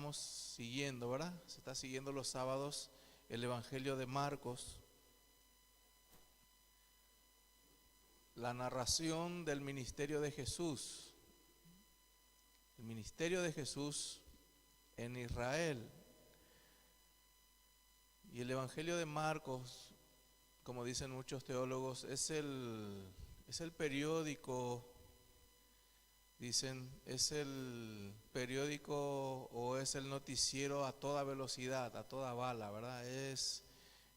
estamos siguiendo, ¿verdad? Se está siguiendo los sábados el Evangelio de Marcos, la narración del ministerio de Jesús, el ministerio de Jesús en Israel. Y el Evangelio de Marcos, como dicen muchos teólogos, es el periódico. Dicen, es el periódico o es el noticiero a toda velocidad, a toda bala, ¿verdad? Es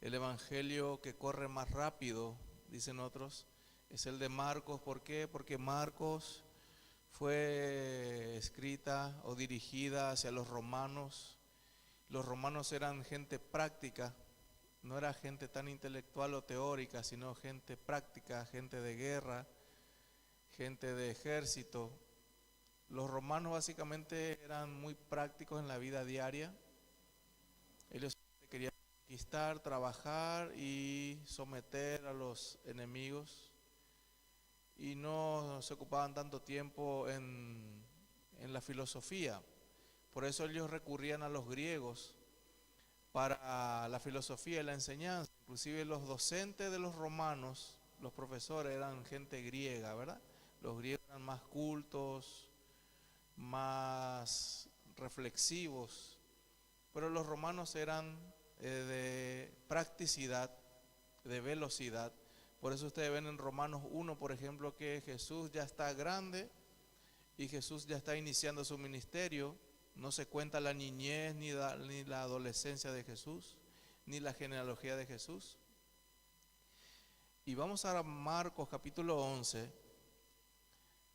el evangelio que corre más rápido, dicen otros. Es el de Marcos. ¿Por qué? Porque Marcos fue escrita o dirigida hacia los romanos. Los romanos eran gente práctica, no era gente tan intelectual o teórica, sino gente práctica, gente de guerra, gente de ejército. Los romanos básicamente eran muy prácticos en la vida diaria. Ellos querían conquistar, trabajar y someter a los enemigos. Y no se ocupaban tanto tiempo en la filosofía. Por eso ellos recurrían a los griegos para la filosofía y la enseñanza. Inclusive los docentes de los romanos, los profesores, eran gente griega, ¿verdad? Los griegos eran más cultos, más reflexivos, pero los romanos eran de practicidad, de velocidad. Por eso ustedes ven en Romanos 1, por ejemplo, que Jesús ya está grande y Jesús ya está iniciando su ministerio. No se cuenta la niñez ni la adolescencia de Jesús, ni la genealogía de Jesús. Y vamos a Marcos capítulo 11.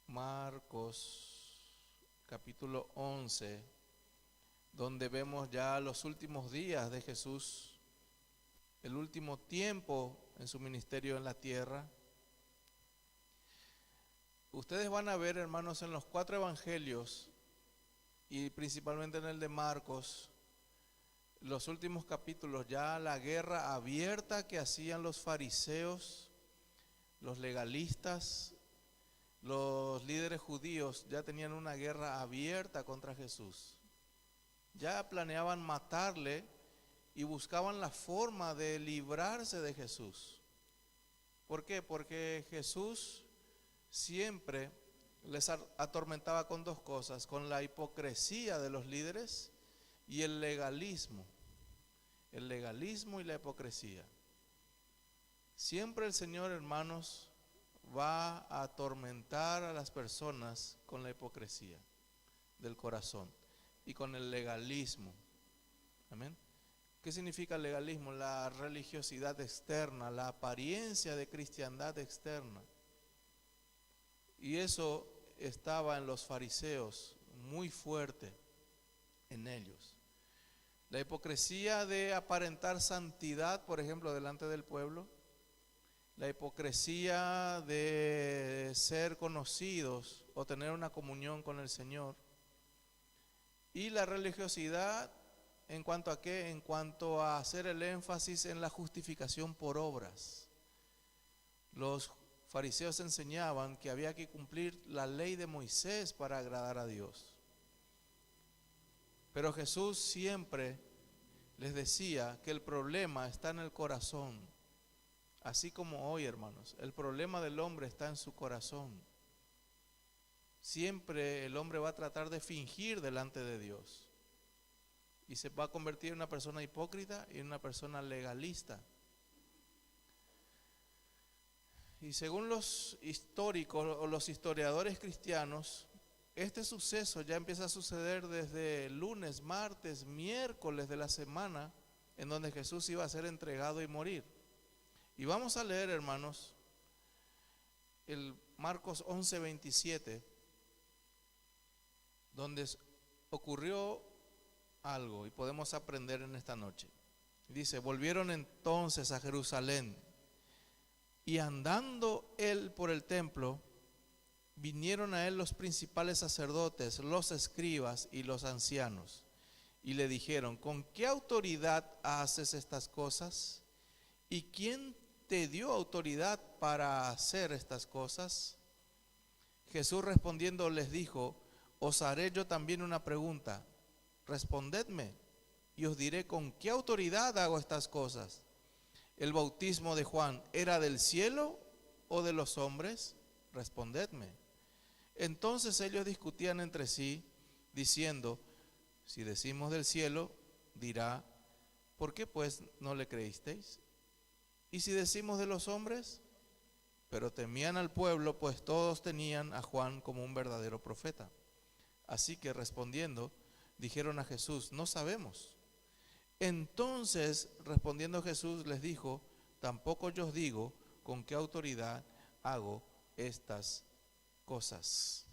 Marcos capítulo 11, donde vemos ya los últimos días de Jesús, el último tiempo en su ministerio en la tierra. Ustedes van a ver, hermanos, en los 4 evangelios y principalmente en el de Marcos, los últimos capítulos, ya la guerra abierta que hacían los fariseos, los legalistas, los líderes judíos ya tenían una guerra abierta contra Jesús. Ya planeaban matarle y buscaban la forma de librarse de Jesús. ¿Por qué? Porque Jesús siempre les atormentaba con 2 cosas, con la hipocresía de los líderes y el legalismo. El legalismo y la hipocresía. Siempre el Señor, hermanos, va a atormentar a las personas con la hipocresía del corazón y con el legalismo. Amén. ¿Qué significa el legalismo? La religiosidad externa, la apariencia de cristiandad externa. Y eso estaba en los fariseos muy fuerte en ellos. La hipocresía de aparentar santidad, por ejemplo, delante del pueblo. La hipocresía de ser conocidos o tener una comunión con el Señor. Y la religiosidad, ¿en cuanto a qué? En cuanto a hacer el énfasis en la justificación por obras. Los fariseos enseñaban que había que cumplir la ley de Moisés para agradar a Dios. Pero Jesús siempre les decía que el problema está en el corazón. Así como hoy, hermanos, el problema del hombre está en su corazón. Siempre el hombre va a tratar de fingir delante de Dios y se va a convertir en una persona hipócrita y en una persona legalista. Y según los históricos o los historiadores cristianos, este suceso ya empieza a suceder desde lunes, martes, miércoles de la semana en donde Jesús iba a ser entregado y morir. Y vamos a leer, hermanos, el Marcos 11:27, donde ocurrió algo y podemos aprender en esta noche. Dice: volvieron entonces a Jerusalén y andando él por el templo, vinieron a él los principales sacerdotes, los escribas y los ancianos, y le dijeron: ¿con qué autoridad haces estas cosas? ¿Y quién te dio autoridad para hacer estas cosas? Jesús respondiendo les dijo: os haré yo también una pregunta, respondedme, y os diré con qué autoridad hago estas cosas. ¿El bautismo de Juan era del cielo o de los hombres? Respondedme. Entonces ellos discutían entre sí, diciendo, si decimos del cielo, dirá, ¿por qué pues no le creísteis? Y si decimos de los hombres, pero temían al pueblo, pues todos tenían a Juan como un verdadero profeta. Así que respondiendo, dijeron a Jesús, no sabemos. Entonces, respondiendo Jesús, les dijo, tampoco yo os digo con qué autoridad hago estas cosas.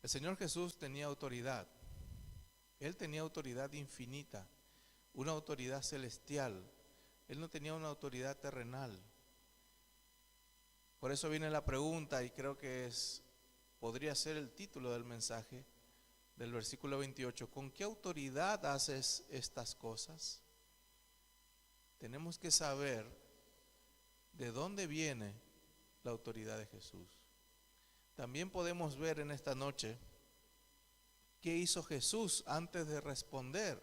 El Señor Jesús tenía autoridad. Él tenía autoridad infinita, una autoridad celestial. Él no tenía una autoridad terrenal. Por eso viene la pregunta, y creo que podría ser el título del mensaje del versículo 28. ¿Con qué autoridad haces estas cosas? Tenemos que saber de dónde viene la autoridad de Jesús. También podemos ver en esta noche qué hizo Jesús antes de responder.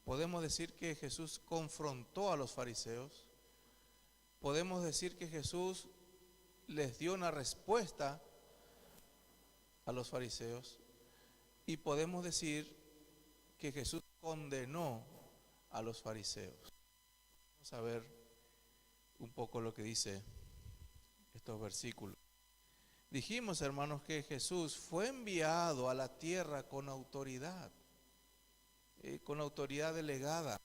Podemos decir que Jesús confrontó a los fariseos. Podemos decir que Jesús les dio una respuesta a los fariseos. Y podemos decir que Jesús condenó a los fariseos. Vamos a ver un poco lo que dice estos versículos. Dijimos, hermanos, que Jesús fue enviado a la tierra con autoridad delegada.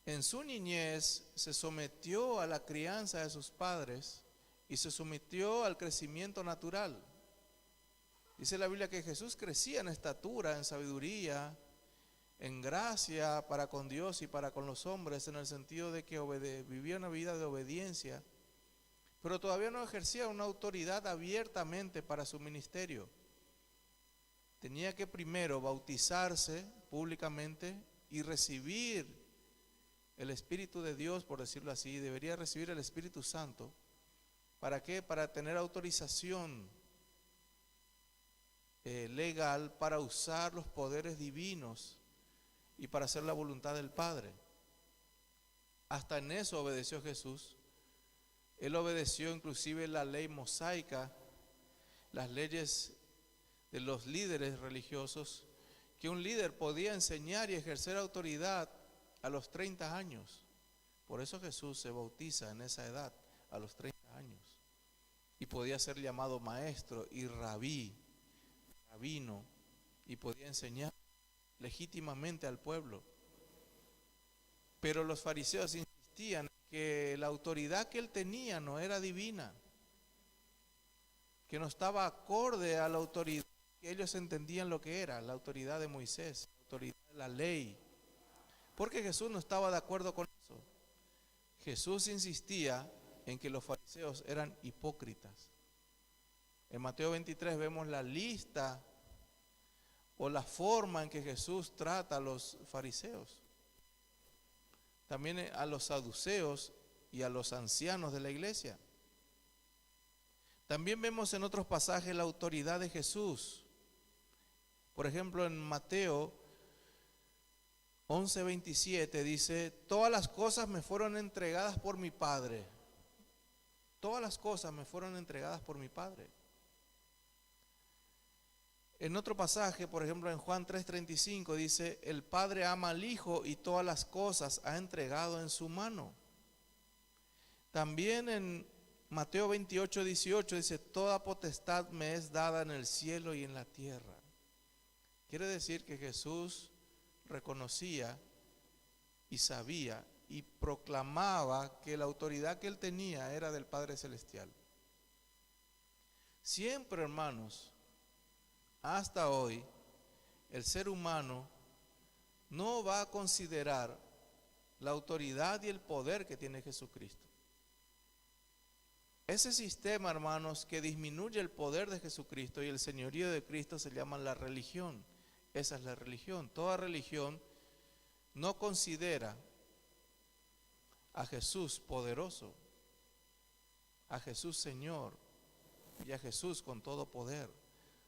En su niñez se sometió a la crianza de sus padres y se sometió al crecimiento natural. Dice la Biblia que Jesús crecía en estatura, en sabiduría, en gracia para con Dios y para con los hombres, en el sentido de que vivía una vida de obediencia, pero todavía no ejercía una autoridad abiertamente para su ministerio. Tenía que primero bautizarse públicamente y recibir el Espíritu de Dios, por decirlo así. Debería recibir el Espíritu Santo. ¿Para qué? Para tener autorización legal para usar los poderes divinos y para hacer la voluntad del Padre. Hasta en eso obedeció Jesús. Él obedeció inclusive la ley mosaica, las leyes de los líderes religiosos, que un líder podía enseñar y ejercer autoridad a los 30 años. Por eso Jesús se bautiza en esa edad, a los 30 años. Y podía ser llamado maestro y rabino, y podía enseñar legítimamente al pueblo. Pero los fariseos insistían que la autoridad que él tenía no era divina, que no estaba acorde a la autoridad que ellos entendían lo que era, la autoridad de Moisés, la autoridad de la ley, porque Jesús no estaba de acuerdo con eso. Jesús insistía en que los fariseos eran hipócritas. En Mateo 23 vemos la lista o la forma en que Jesús trata a los fariseos, también a los saduceos y a los ancianos de la iglesia. También vemos en otros pasajes la autoridad de Jesús. Por ejemplo, en Mateo 11:27 dice, todas las cosas me fueron entregadas por mi Padre. Todas las cosas me fueron entregadas por mi Padre. En otro pasaje, por ejemplo en Juan 3:35 dice, el Padre ama al Hijo y todas las cosas ha entregado en su mano. También en Mateo 28:18 dice, toda potestad me es dada en el cielo y en la tierra. Quiere decir que Jesús reconocía y sabía y proclamaba que la autoridad que él tenía era del Padre Celestial. Siempre, hermanos, hasta hoy, el ser humano no va a considerar la autoridad y el poder que tiene Jesucristo. Ese sistema, hermanos, que disminuye el poder de Jesucristo y el señorío de Cristo se llama la religión. Esa es la religión. Toda religión no considera a Jesús poderoso, a Jesús Señor y a Jesús con todo poder.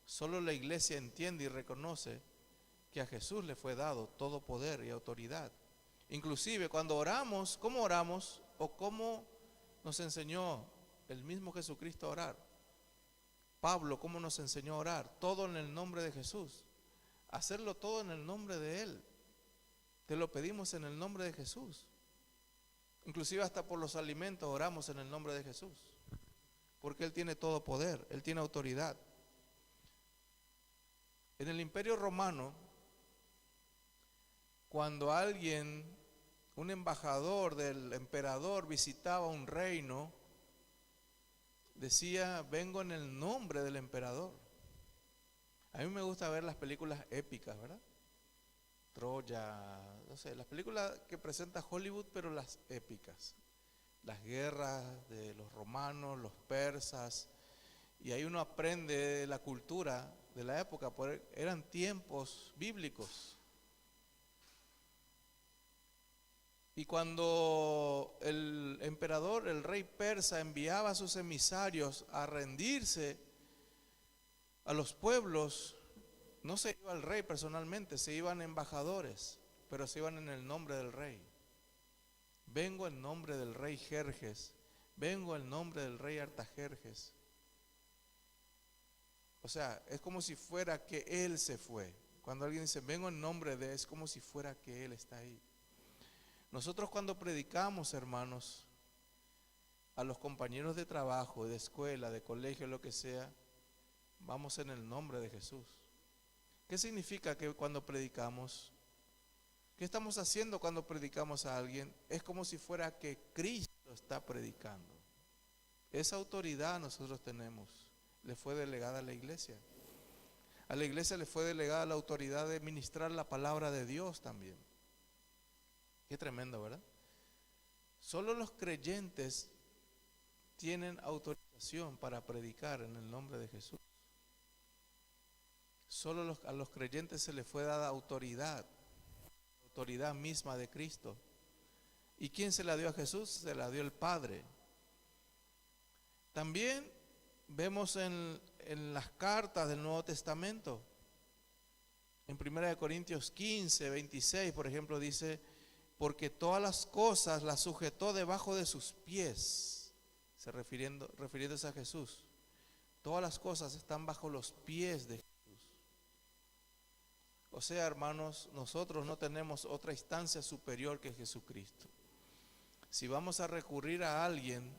Solo la iglesia entiende y reconoce que a Jesús le fue dado todo poder y autoridad. Inclusive cuando oramos, ¿cómo oramos? O cómo nos enseñó el mismo Jesucristo a orar. Pablo, ¿cómo nos enseñó a orar? Todo en el nombre de Jesús. Hacerlo todo en el nombre de Él. Te lo pedimos en el nombre de Jesús. Inclusive hasta por los alimentos oramos en el nombre de Jesús. Porque Él tiene todo poder, Él tiene autoridad. En el Imperio Romano, cuando un embajador del emperador visitaba un reino, decía, vengo en el nombre del emperador. A mí me gusta ver las películas épicas, ¿verdad? Troya, no sé, las películas que presenta Hollywood, pero las épicas. Las guerras de los romanos, los persas, y ahí uno aprende la cultura de la época, porque eran tiempos bíblicos. Y cuando el emperador, el rey persa, enviaba a sus emisarios a rendirse a los pueblos, no se iba el rey personalmente, se iban embajadores, pero se iban en el nombre del rey. Vengo en nombre del rey Jerjes, vengo en nombre del rey Artajerjes. O sea, es como si fuera que él se fue. Cuando alguien dice, vengo en nombre de, es como si fuera que él está ahí. Nosotros cuando predicamos, hermanos, a los compañeros de trabajo, de escuela, de colegio, lo que sea, vamos en el nombre de Jesús. ¿Qué significa que cuando predicamos? ¿Qué estamos haciendo cuando predicamos a alguien? Es como si fuera que Cristo está predicando. Esa autoridad nosotros tenemos, le fue delegada a la iglesia. A la iglesia le fue delegada la autoridad de ministrar la palabra de Dios también. Qué tremendo, ¿verdad? Solo los creyentes tienen autorización para predicar en el nombre de Jesús. Solo a los creyentes se les fue dada autoridad misma de Cristo. ¿Y quién se la dio a Jesús? Se la dio el Padre. También vemos en las cartas del Nuevo Testamento, en 1 Corintios 15, 26, por ejemplo, dice, porque todas las cosas las sujetó debajo de sus pies, refiriéndose a Jesús. Todas las cosas están bajo los pies de Jesús. O sea, hermanos, nosotros no tenemos otra instancia superior que Jesucristo. Si vamos a recurrir a alguien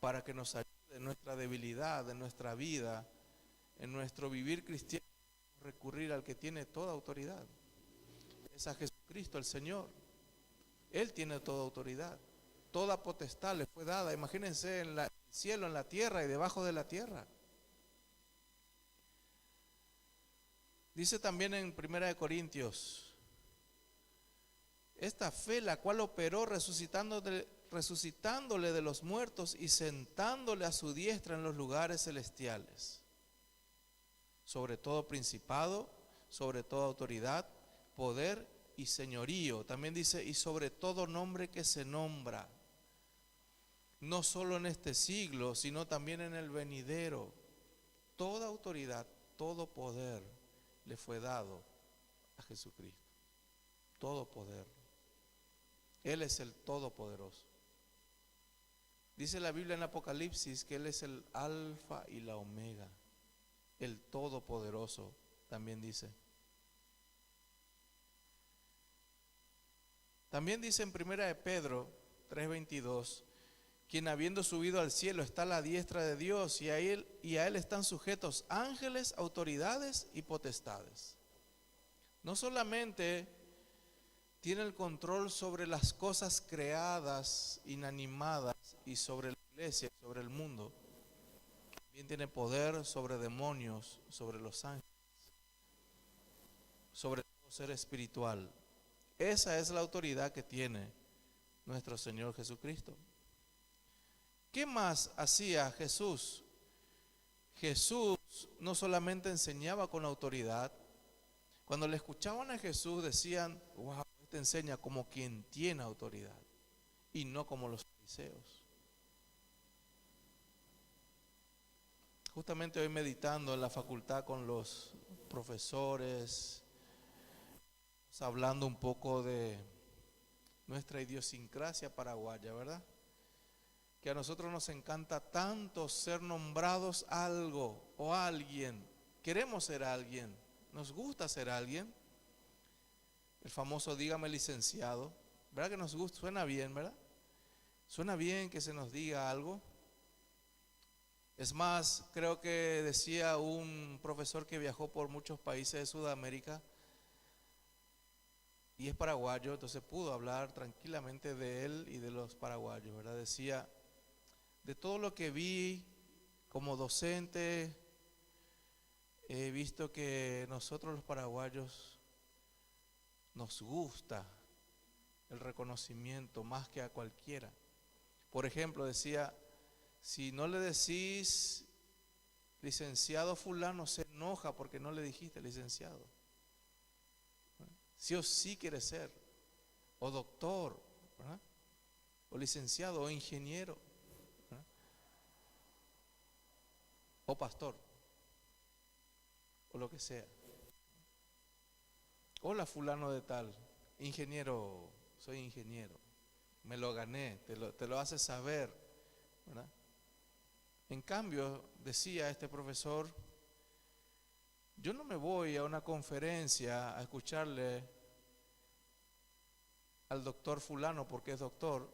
para que nos ayude en nuestra debilidad, en nuestra vida, en nuestro vivir cristiano, recurrir al que tiene toda autoridad. Es a Jesucristo el Señor. Él tiene toda autoridad. Toda potestad le fue dada. Imagínense en el cielo, en la tierra y debajo de la tierra. Dice también en 1 Corintios, esta fe la cual operó resucitándole de los muertos y sentándole a su diestra en los lugares celestiales, sobre todo principado, sobre toda autoridad, poder y señorío. También dice, y sobre todo nombre que se nombra, no solo en este siglo, sino también en el venidero. Toda autoridad, todo poder le fue dado a Jesucristo. Todo poder. Él es el Todopoderoso. Dice la Biblia en Apocalipsis que Él es el Alfa y la Omega, el Todopoderoso, también dice. También dice en 1 de Pedro 3:22, quien habiendo subido al cielo está a la diestra de Dios y a él están sujetos ángeles, autoridades y potestades. No solamente tiene el control sobre las cosas creadas, inanimadas y sobre la iglesia, sobre el mundo, también tiene poder sobre demonios, sobre los ángeles, sobre todo ser espiritual. Esa es la autoridad que tiene nuestro Señor Jesucristo. ¿Qué más hacía Jesús? Jesús no solamente enseñaba con autoridad. Cuando le escuchaban a Jesús decían, wow, este enseña como quien tiene autoridad y no como los fariseos. Justamente hoy meditando en la facultad con los profesores, hablando un poco de nuestra idiosincrasia paraguaya, ¿verdad? Que a nosotros nos encanta tanto ser nombrados algo o alguien. Queremos ser alguien, nos gusta ser alguien. El famoso dígame licenciado, ¿verdad que nos gusta? Suena bien, ¿verdad? Suena bien que se nos diga algo. Es más, creo que decía un profesor que viajó por muchos países de Sudamérica y es paraguayo, entonces pudo hablar tranquilamente de él y de los paraguayos, ¿verdad? Decía, de todo lo que vi como docente, he visto que nosotros los paraguayos nos gusta el reconocimiento más que a cualquiera. Por ejemplo, decía, si no le decís licenciado fulano, se enoja porque no le dijiste licenciado. Sí o sí quiere ser, o doctor, ¿verdad? O licenciado, o ingeniero, ¿verdad? O pastor, o lo que sea. Hola fulano de tal, ingeniero, soy ingeniero, me lo gané, te lo hace saber, ¿verdad? En cambio, decía este profesor, yo no me voy a una conferencia a escucharle al doctor fulano porque es doctor,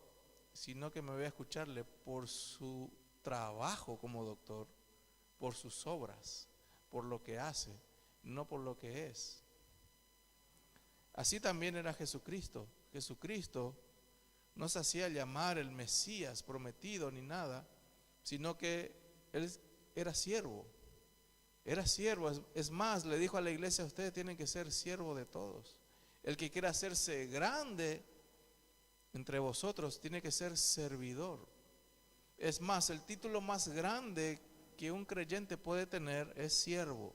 sino que me voy a escucharle por su trabajo como doctor, por sus obras, por lo que hace, no por lo que es. Así también era Jesucristo. Jesucristo no se hacía llamar el Mesías prometido ni nada, sino que Él era siervo. Era siervo. Es más, le dijo a la iglesia, ustedes tienen que ser siervos de todos. El que quiera hacerse grande entre vosotros tiene que ser servidor. Es más, el título más grande que un creyente puede tener es siervo.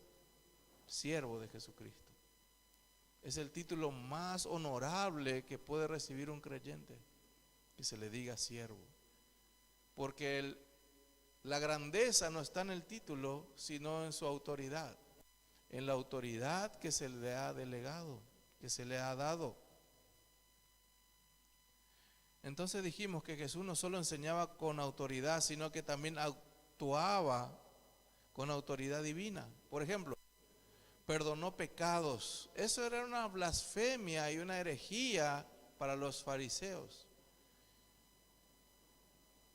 Siervo de Jesucristo. Es el título más honorable que puede recibir un creyente, que se le diga siervo. Porque la grandeza no está en el título, sino en su autoridad. En la autoridad que se le ha delegado, que se le ha dado. Entonces dijimos que Jesús no solo enseñaba con autoridad, sino que también actuaba con autoridad divina. Por ejemplo, perdonó pecados. Eso era una blasfemia y una herejía para los fariseos.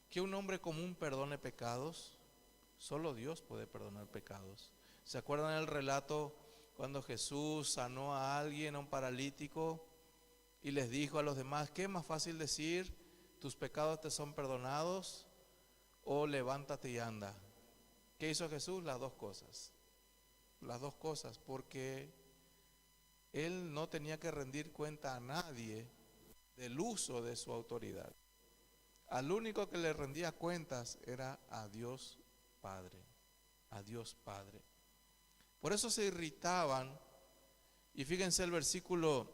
Que un hombre común perdone pecados, solo Dios puede perdonar pecados. ¿Se acuerdan el relato cuando Jesús sanó a alguien, a un paralítico, y les dijo a los demás, ¿qué es más fácil decir? ¿Tus pecados te son perdonados? O levántate y anda. ¿Qué hizo Jesús? Las dos cosas. Las dos cosas, porque Él no tenía que rendir cuenta a nadie del uso de su autoridad. Al único que le rendía cuentas era a Dios Padre, a Dios Padre. Por eso se irritaban, y fíjense el versículo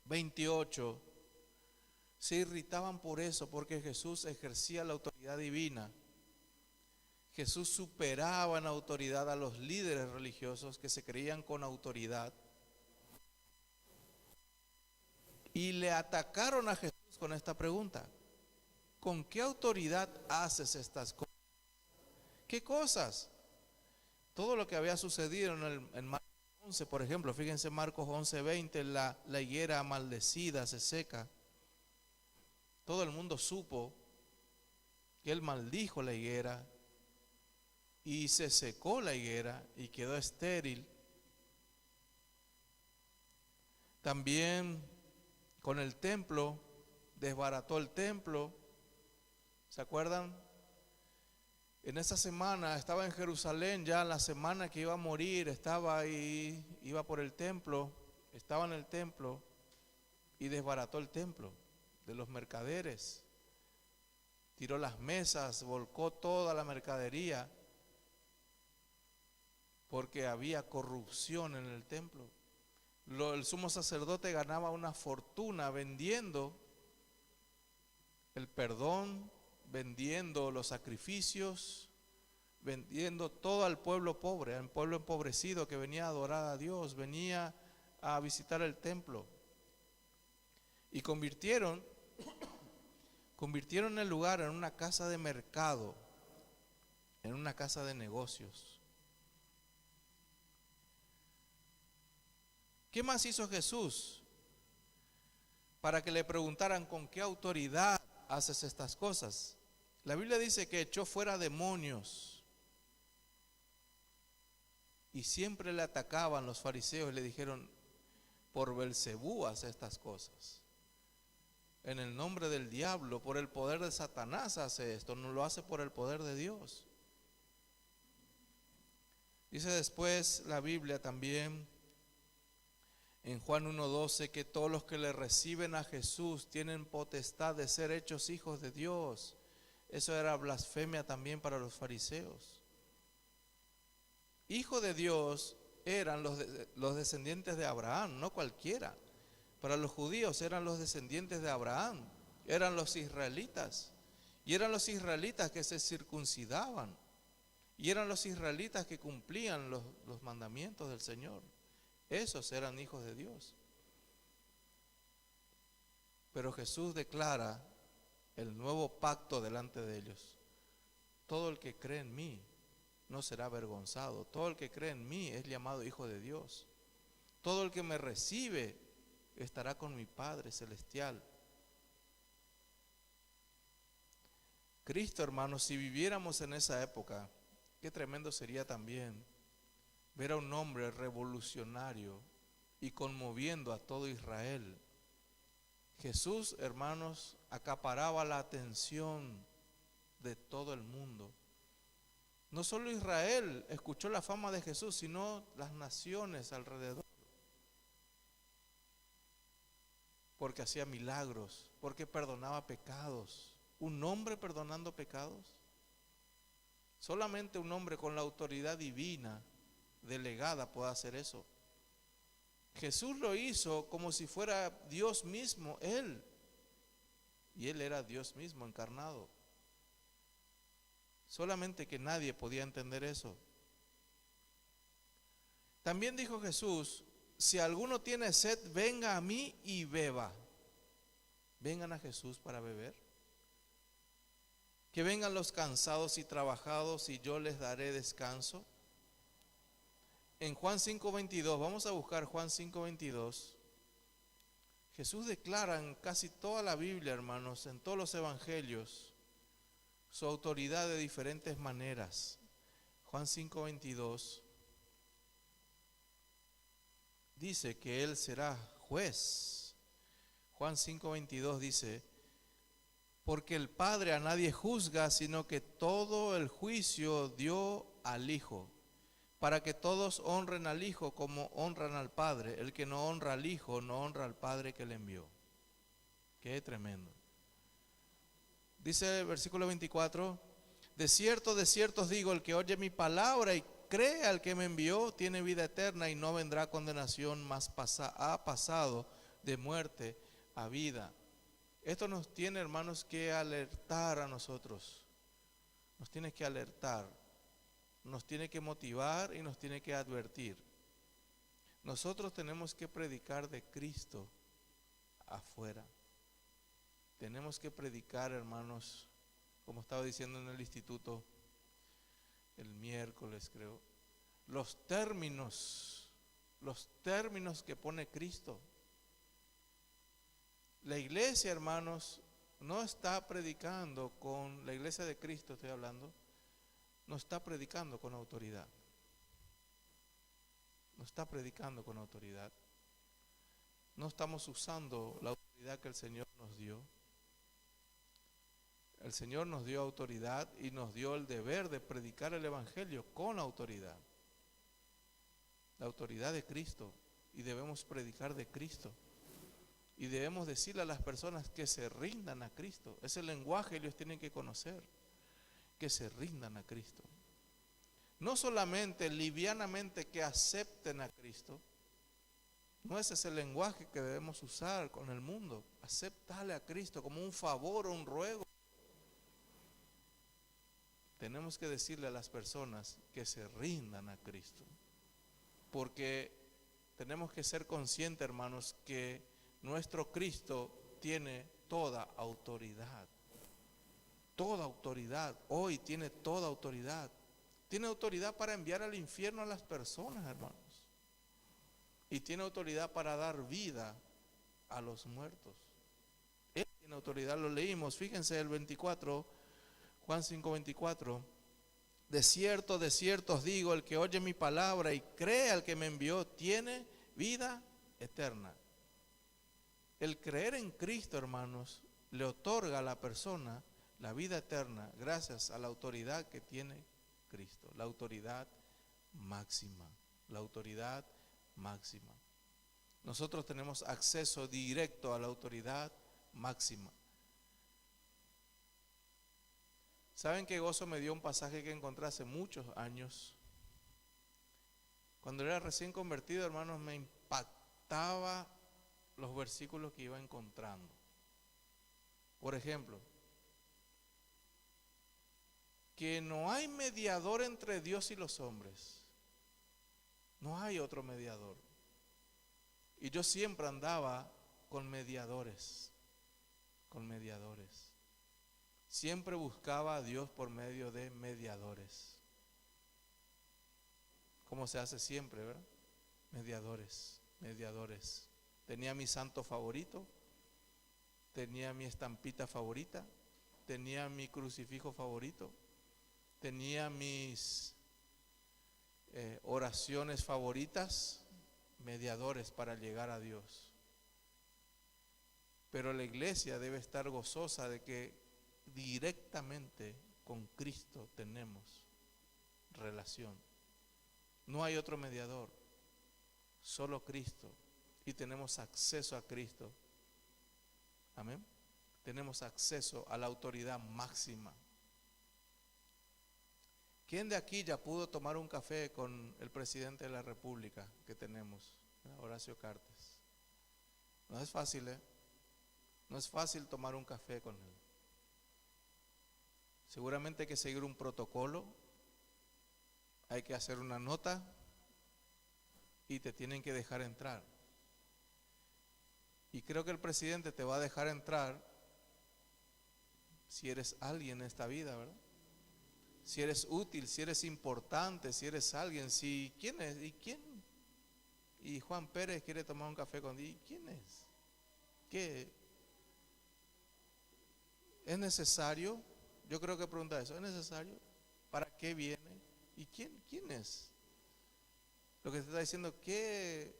28, se irritaban por eso, porque Jesús ejercía la autoridad divina. Jesús superaba en autoridad a los líderes religiosos que se creían con autoridad y le atacaron a Jesús con esta pregunta: ¿con qué autoridad haces estas cosas? ¿Qué cosas? Todo lo que había sucedido en Marcos 11, por ejemplo, fíjense Marcos 11:20, la higuera maldecida se seca. Todo el mundo supo que Él maldijo la higuera y se secó la higuera y quedó estéril. También con el templo, desbarató el templo. ¿Se acuerdan? En esa semana estaba en Jerusalén, ya la semana que iba a morir, estaba ahí, iba por el templo, estaba en el templo y desbarató el templo de los mercaderes. Tiró las mesas, volcó toda la mercadería porque había corrupción en el templo. El sumo sacerdote ganaba una fortuna vendiendo el perdón, vendiendo los sacrificios, vendiendo todo al pueblo pobre, al pueblo empobrecido que venía a adorar a Dios, venía a visitar el templo. Y convirtieron el lugar en una casa de mercado, en una casa de negocios. ¿Qué más hizo Jesús? Para que le preguntaran con qué autoridad haces estas cosas. La Biblia dice que echó fuera demonios. Y siempre le atacaban los fariseos y le dijeron, por Belcebú hace estas cosas. En el nombre del diablo, por el poder de Satanás hace esto, no lo hace por el poder de Dios. Dice después la Biblia también en Juan 1:12 que todos los que le reciben a Jesús tienen potestad de ser hechos hijos de Dios. Eso era blasfemia también para los fariseos. Hijos de Dios eran los descendientes de Abraham, no cualquiera. Para los judíos eran los descendientes de Abraham, eran los israelitas. Y eran los israelitas que se circuncidaban. Y eran los israelitas que cumplían los mandamientos del Señor. Esos eran hijos de Dios. Pero Jesús declara el nuevo pacto delante de ellos. Todo el que cree en mí no será avergonzado. Todo el que cree en mí es llamado hijo de Dios. Todo el que me recibe estará con mi Padre celestial. Cristo, hermanos, si viviéramos en esa época, qué tremendo sería también ver a un hombre revolucionario y conmoviendo a todo Israel. Jesús, hermanos, acaparaba la atención de todo el mundo. No solo Israel escuchó la fama de Jesús, sino las naciones alrededor. Porque hacía milagros, porque perdonaba pecados. ¿Un hombre perdonando pecados? Solamente un hombre con la autoridad divina delegada puede hacer eso. Jesús lo hizo como si fuera Dios mismo, Él. Y Él era Dios mismo encarnado. Solamente que nadie podía entender eso. También dijo Jesús, si alguno tiene sed, venga a mí y beba. Vengan a Jesús para beber. Que vengan los cansados y trabajados y yo les daré descanso. En Juan 5:22, vamos a buscar Juan 5:22. Jesús declara en casi toda la Biblia, hermanos, en todos los evangelios, su autoridad de diferentes maneras. Juan 5:22 dice que Él será juez. Juan 5:22 dice, porque el Padre a nadie juzga, sino que todo el juicio dio al Hijo, para que todos honren al Hijo como honran al Padre. El que no honra al Hijo, no honra al Padre que le envió. Qué tremendo. Dice el versículo 24, de cierto os digo, el que oye mi palabra y cree al que me envió, tiene vida eterna y no vendrá condenación, mas ha pasado de muerte a vida. Esto nos tiene, hermanos, que alertar a nosotros. Nos tiene que alertar. Nos tiene que motivar y nos tiene que advertir. Nosotros tenemos que predicar de Cristo afuera. Tenemos que predicar, hermanos, como estaba diciendo en el instituto el miércoles, creo, los términos que pone Cristo. La iglesia, hermanos, no está predicando con, la iglesia de Cristo estoy hablando, no está predicando con autoridad. No está predicando con autoridad. No estamos usando la autoridad que el Señor nos dio. El Señor nos dio autoridad y nos dio el deber de predicar el Evangelio con autoridad. La autoridad de Cristo. Y debemos predicar de Cristo. Y debemos decirle a las personas que se rindan a Cristo. Ese lenguaje ellos tienen que conocer. Que se rindan a Cristo. No solamente livianamente que acepten a Cristo. No ese es el lenguaje que debemos usar con el mundo. Aceptarle a Cristo como un favor o un ruego. tenemos que decirle a las personas que se rindan a Cristo. Porque tenemos que ser conscientes, hermanos, que nuestro Cristo tiene toda autoridad. Toda autoridad. Hoy tiene toda autoridad. Tiene autoridad para enviar al infierno a las personas, hermanos. Y tiene autoridad para dar vida a los muertos. Él tiene autoridad, lo leímos, fíjense el 24, Juan 5:24. De cierto os digo, el que oye mi palabra y cree al que me envió, tiene vida eterna. El creer en Cristo, hermanos, le otorga a la persona la vida eterna gracias a la autoridad que tiene Cristo, la autoridad máxima, la autoridad máxima. Nosotros tenemos acceso directo a la autoridad máxima. ¿Saben qué gozo me dio un pasaje que encontré hace muchos años? Cuando era recién convertido, hermanos, me impactaba los versículos que iba encontrando. Por ejemplo, que no hay mediador entre Dios y los hombres. No hay otro mediador. Y yo siempre andaba con mediadores, Siempre buscaba a Dios por medio de mediadores. Como se hace siempre, ¿verdad? Mediadores. Tenía mi santo favorito, tenía mi estampita favorita, tenía mi crucifijo favorito, tenía mis oraciones favoritas, mediadores para llegar a Dios. Pero la iglesia debe estar gozosa de que directamente con Cristo tenemos relación. No hay otro mediador, solo Cristo, y tenemos acceso a Cristo. Amén. Tenemos acceso a la autoridad máxima. ¿Quién de aquí ya pudo tomar un café con el presidente de la República que tenemos, Horacio Cartes? No es fácil, No es fácil tomar un café con él. Seguramente hay que seguir un protocolo, hay que hacer una nota y te tienen que dejar entrar. Y creo que el presidente te va a dejar entrar si eres alguien en esta vida, ¿verdad? Si eres útil, si eres importante, si eres alguien, ¿quién es? ¿Y quién? Y Juan Pérez quiere tomar un café contigo. ¿Y quién es? ¿Qué? ¿Es necesario? Yo creo que pregunta eso. ¿Es necesario? ¿Para qué viene? ¿Y quién es? Lo que te está diciendo, ¿qué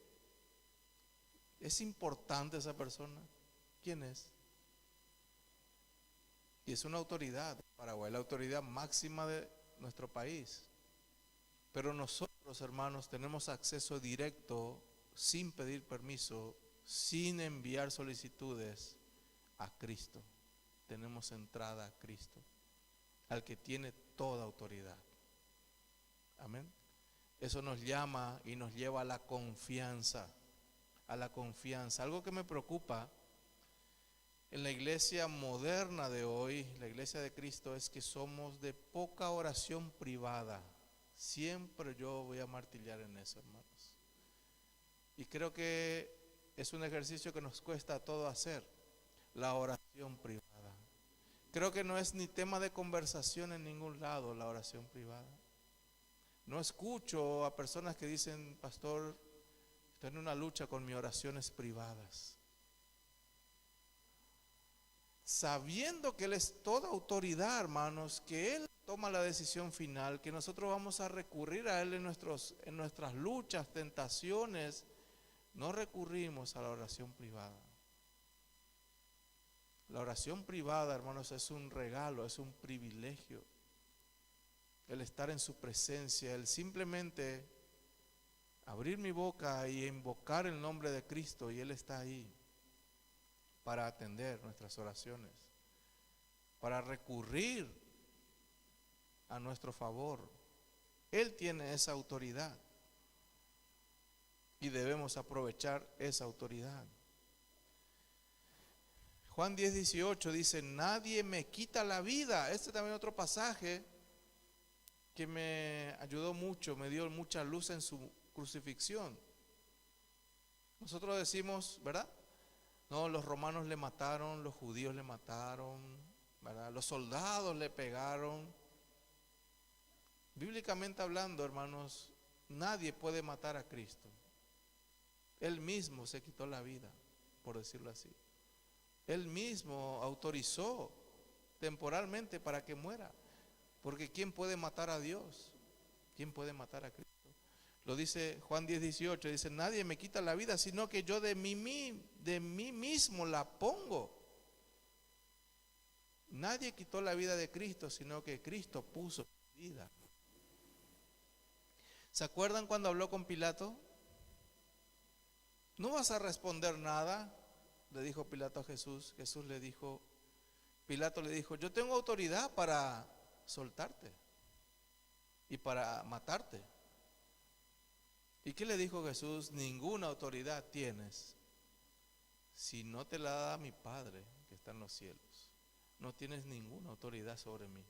es importante esa persona? ¿Quién es? Y es una autoridad de Paraguay, la autoridad máxima de nuestro país. Pero nosotros, hermanos, tenemos acceso directo, sin pedir permiso, sin enviar solicitudes, a Cristo. Tenemos entrada a Cristo, al que tiene toda autoridad. Amén. Eso nos llama y nos lleva a la confianza, Algo que me preocupa en la iglesia moderna de hoy, la iglesia de Cristo, es que somos de poca oración privada. Siempre yo voy a martillar en eso, hermanos. Y creo que es un ejercicio que nos cuesta a todos hacer, la oración privada. Creo que no es ni tema de conversación en ningún lado la oración privada. No escucho a personas que dicen, pastor, estoy en una lucha con mis oraciones privadas. Sabiendo que Él es toda autoridad, hermanos, que Él toma la decisión final, que nosotros vamos a recurrir a Él en nuestras luchas, tentaciones, no recurrimos a la oración privada. La oración privada, hermanos, es un regalo, es un privilegio. El estar en su presencia, el simplemente abrir mi boca y invocar el nombre de Cristo, y Él está ahí para atender nuestras oraciones, para recurrir a nuestro favor. Él tiene esa autoridad y debemos aprovechar esa autoridad. Juan 10:18 dice, nadie me quita la vida. Este también es otro pasaje que me ayudó mucho, me dio mucha luz en su crucifixión. Nosotros decimos, ¿verdad? No, los romanos le mataron, los judíos le mataron, ¿verdad? Los soldados le pegaron. Bíblicamente hablando, hermanos, nadie puede matar a Cristo. Él mismo se quitó la vida, por decirlo así. Él mismo autorizó temporalmente para que muera. Porque ¿quién puede matar a Dios? ¿Quién puede matar a Cristo? Lo dice Juan 10:18, dice, nadie me quita la vida, sino que yo de mí mismo la pongo. Nadie quitó la vida de Cristo, sino que Cristo puso su vida. ¿Se acuerdan cuando habló con Pilato? No vas a responder nada, le dijo Pilato a Jesús. Jesús le dijo, Pilato le dijo, yo tengo autoridad para soltarte y para matarte. ¿Y qué le dijo Jesús? Ninguna autoridad tienes si no te la da mi Padre que está en los cielos. No tienes ninguna autoridad sobre mí.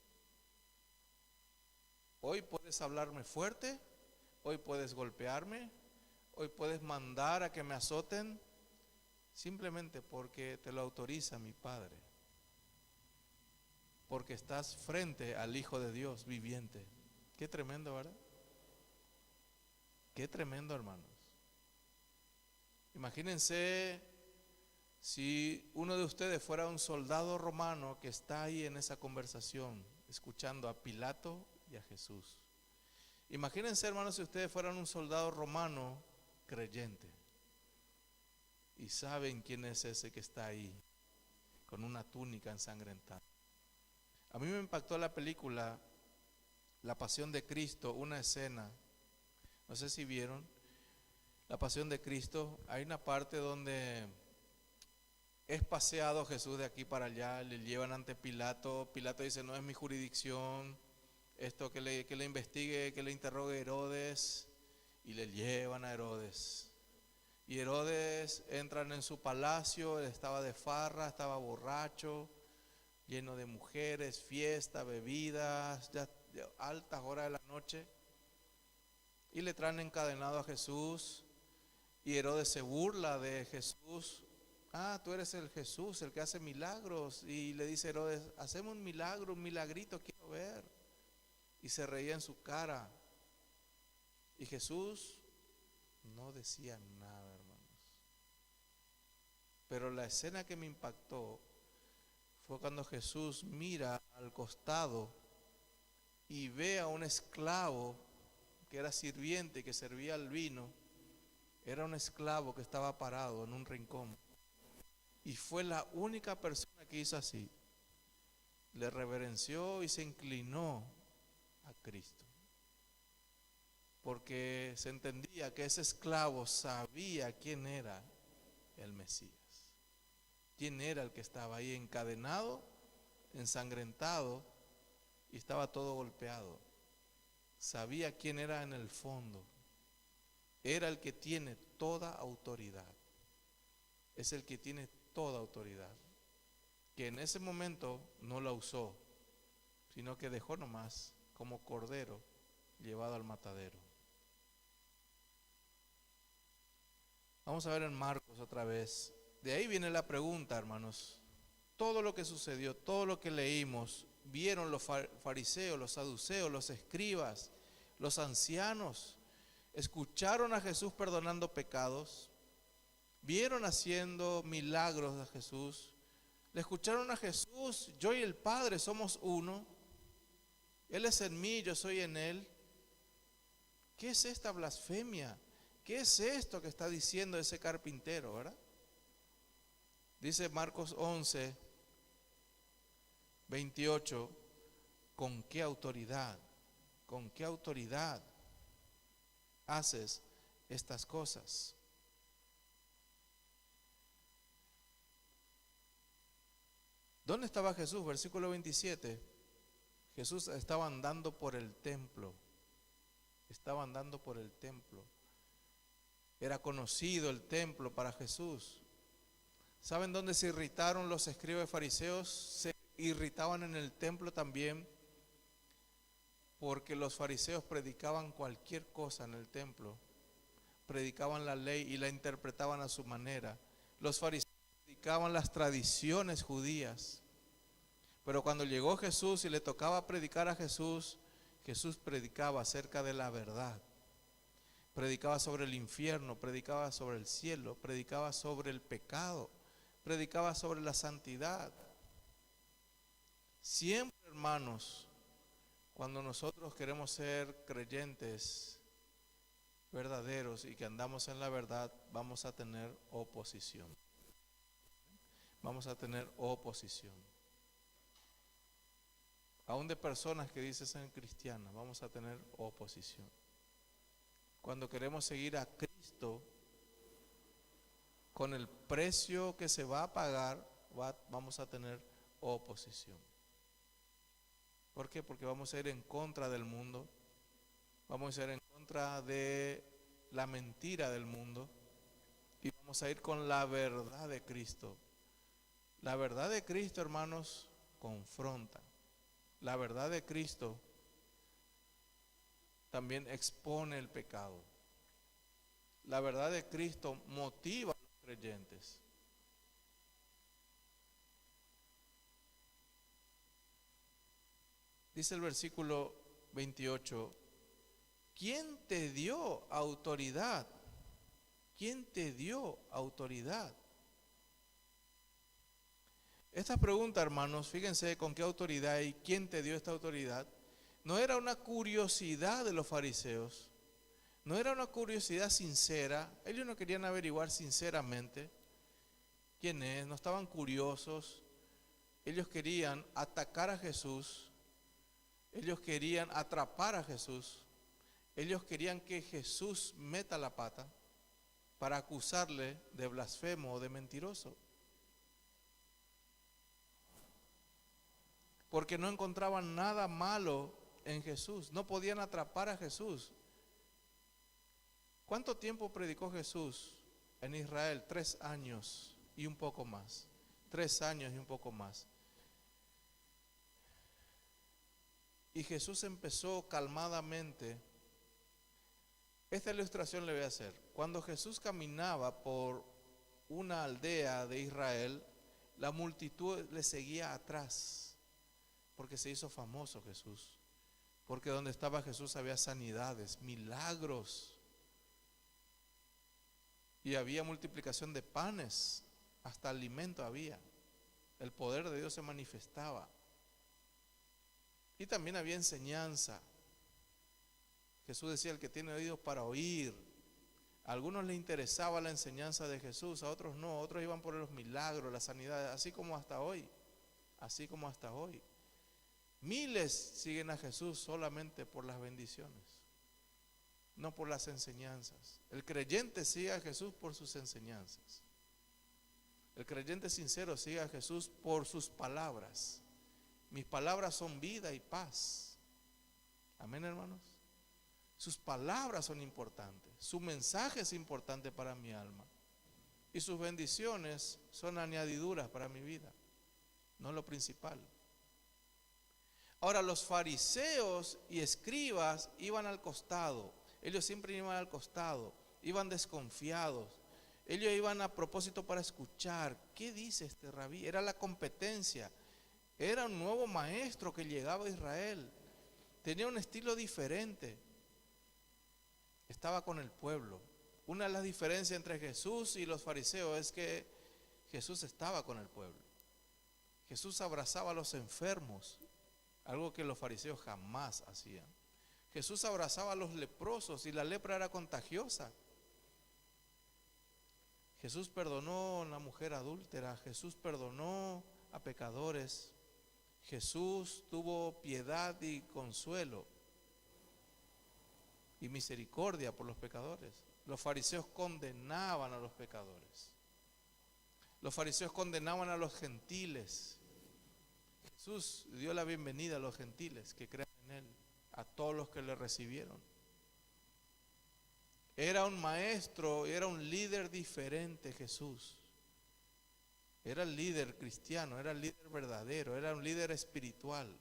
Hoy puedes hablarme fuerte, hoy puedes golpearme, hoy puedes mandar a que me azoten, simplemente porque te lo autoriza mi Padre. Porque estás frente al Hijo de Dios viviente. Qué tremendo, ¿verdad? Qué tremendo, hermanos. Imagínense si uno de ustedes fuera un soldado romano que está ahí en esa conversación, escuchando a Pilato y a Jesús. Imagínense, hermanos, si ustedes fueran un soldado romano creyente y saben quién es ese que está ahí con una túnica ensangrentada. A mí me impactó la película La Pasión de Cristo, una escena, no sé si vieron La Pasión de Cristo. Hay una parte donde es paseado Jesús de aquí para allá, le llevan ante Pilato. Pilato dice, no es mi jurisdicción, esto que le investigue, que le interrogue Herodes, y le llevan a Herodes. Y Herodes entran en su palacio, él estaba de farra, estaba borracho, lleno de mujeres, fiesta, bebidas, ya altas horas de la noche, y le traen encadenado a Jesús. Y Herodes se burla de Jesús. Ah, tú eres el Jesús, el que hace milagros. Y le dice Herodes, hacemos un milagro, un milagrito, quiero ver. Y se reía en su cara. Y Jesús no decía nada, hermanos. Pero la escena que me impactó fue cuando Jesús mira al costado y ve a un esclavo que era sirviente, que servía el vino. Era un esclavo que estaba parado en un rincón. Y fue la única persona que hizo así. Le reverenció y se inclinó a Cristo. Porque se entendía que ese esclavo sabía quién era el Mesías. Quién era el que estaba ahí encadenado, ensangrentado y estaba todo golpeado. Sabía quién era en el fondo. Era el que tiene toda autoridad. Es el que tiene toda autoridad. Que en ese momento no la usó, sino que dejó nomás como cordero llevado al matadero. Vamos a ver en Marcos otra vez. De ahí viene la pregunta, hermanos. Todo lo que sucedió, todo lo que leímos, vieron los fariseos, los saduceos, los escribas, los ancianos. Escucharon a Jesús perdonando pecados, vieron haciendo milagros a Jesús, le escucharon a Jesús, yo y el Padre somos uno, Él es en mí, yo soy en Él. ¿Qué es esta blasfemia? ¿Qué es esto que está diciendo ese carpintero, verdad? Dice Marcos 11, 28, ¿con qué autoridad? ¿Con qué autoridad haces estas cosas? ¿Dónde estaba Jesús? Versículo 27. Jesús estaba andando por el templo. Estaba andando por el templo. Era conocido el templo para Jesús. ¿Saben dónde se irritaron los escribas y fariseos? Se irritaban en el templo también. porque los fariseos predicaban cualquier cosa en el templo, predicaban la ley y la interpretaban a su manera. Los fariseos predicaban las tradiciones judías, pero cuando llegó Jesús y le tocaba predicar a Jesús, Jesús predicaba acerca de la verdad, predicaba sobre el infierno, predicaba sobre el cielo, predicaba sobre el pecado, predicaba sobre la santidad. Siempre, hermanos, cuando nosotros queremos ser creyentes verdaderos y que andamos en la verdad, vamos a tener oposición. Vamos a tener oposición. Aún de personas que dicen ser cristianas, vamos a tener oposición. Cuando queremos seguir a Cristo con el precio que se va a pagar, vamos a tener oposición. ¿Por qué? Porque vamos a ir en contra del mundo, vamos a ir en contra de la mentira del mundo y vamos a ir con la verdad de Cristo. La verdad de Cristo, hermanos, confronta. La verdad de Cristo también expone el pecado. La verdad de Cristo motiva a los creyentes. Dice el versículo 28, ¿quién te dio autoridad? ¿Quién te dio autoridad? Esta pregunta, hermanos, fíjense con qué autoridad y quién te dio esta autoridad. No era una curiosidad de los fariseos, no era una curiosidad sincera. Ellos no querían averiguar sinceramente quién es, no estaban curiosos. Ellos querían atacar a Jesús. Ellos querían atrapar a Jesús. Ellos querían que Jesús meta la pata para acusarle de blasfemo o de mentiroso. Porque no encontraban nada malo en Jesús. No podían atrapar a Jesús. ¿Cuánto tiempo predicó Jesús en Israel? 3 años y un poco más. 3 años y un poco más. Y Jesús empezó calmadamente. Esta ilustración le voy a hacer. Cuando Jesús caminaba por una aldea de Israel, la multitud le seguía atrás, porque se hizo famoso Jesús. Porque donde estaba Jesús había sanidades, milagros. Y había multiplicación de panes, hasta alimento había. El poder de Dios se manifestaba. Y también había enseñanza. Jesús decía, el que tiene oídos para oír. A algunos les interesaba la enseñanza de Jesús, a otros no. Otros iban por los milagros, las sanidades, así como hasta hoy. Así como hasta hoy. Miles siguen a Jesús solamente por las bendiciones, no por las enseñanzas. El creyente sigue a Jesús por sus enseñanzas. El creyente sincero sigue a Jesús por sus palabras. Mis palabras son vida y paz. Amén, hermanos. Sus palabras son importantes. Su mensaje es importante para mi alma. Y sus bendiciones son añadiduras para mi vida, no lo principal. Ahora, los fariseos y escribas iban al costado. Ellos siempre iban al costado, iban desconfiados. Ellos iban a propósito para escuchar. ¿Qué dice este rabí? Era la competencia. Era un nuevo maestro que llegaba a Israel. Tenía un estilo diferente. Estaba con el pueblo. Una de las diferencias entre Jesús y los fariseos es que Jesús estaba con el pueblo. Jesús abrazaba a los enfermos, algo que los fariseos jamás hacían. Jesús abrazaba a los leprosos y la lepra era contagiosa. Jesús perdonó a la mujer adúltera. Jesús perdonó a pecadores. Jesús tuvo piedad y consuelo y misericordia por los pecadores. Los fariseos condenaban a los pecadores. Los fariseos condenaban a los gentiles. Jesús dio la bienvenida a los gentiles que creen en Él, a todos los que le recibieron. Era un maestro, era un líder diferente Jesús. Era el líder cristiano, era el líder verdadero, era un líder espiritual.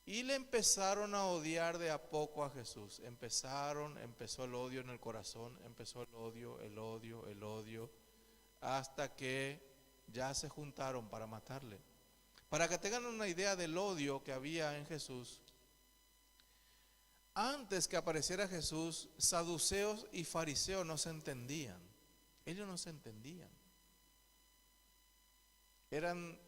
Y le empezaron a odiar de a poco a Jesús. Empezó el odio en el corazón, empezó el odio, hasta que ya se juntaron para matarle. Para que tengan una idea del odio que había en Jesús, antes que apareciera Jesús, saduceos y fariseos no se entendían. Ellos no se entendían. Eran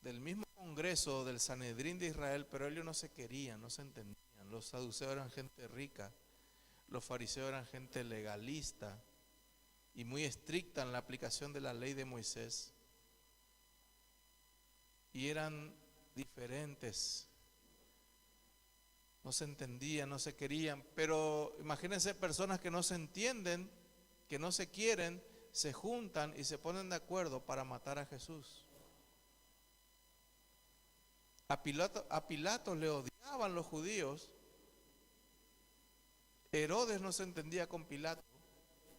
del mismo congreso del Sanedrín de Israel, pero ellos no se querían, no se entendían. Los saduceos eran gente rica, los fariseos eran gente legalista y muy estricta en la aplicación de la ley de Moisés. Y eran diferentes, no se entendían, no se querían. Pero imagínense personas que no se entienden, que no se quieren, se juntan y se ponen de acuerdo para matar a Jesús. A Pilato le odiaban los judíos. Herodes no se entendía con Pilato,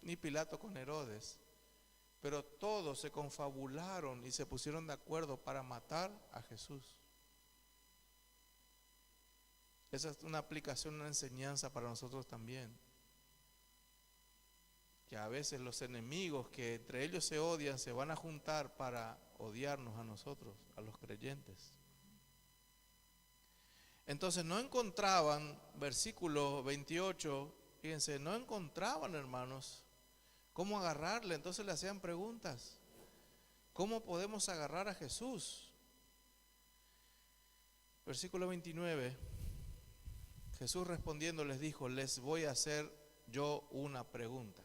ni Pilato con Herodes. Pero todos se confabularon y se pusieron de acuerdo para matar a Jesús. Esa es una aplicación, una enseñanza para nosotros también. Que a veces los enemigos que entre ellos se odian se van a juntar para odiarnos a nosotros, a los creyentes. Entonces no encontraban, versículo 28, fíjense, no encontraban, hermanos, cómo agarrarle. Entonces le hacían preguntas. ¿Cómo podemos agarrar a Jesús? Versículo 29, Jesús respondiendo les dijo: les voy a hacer yo una pregunta,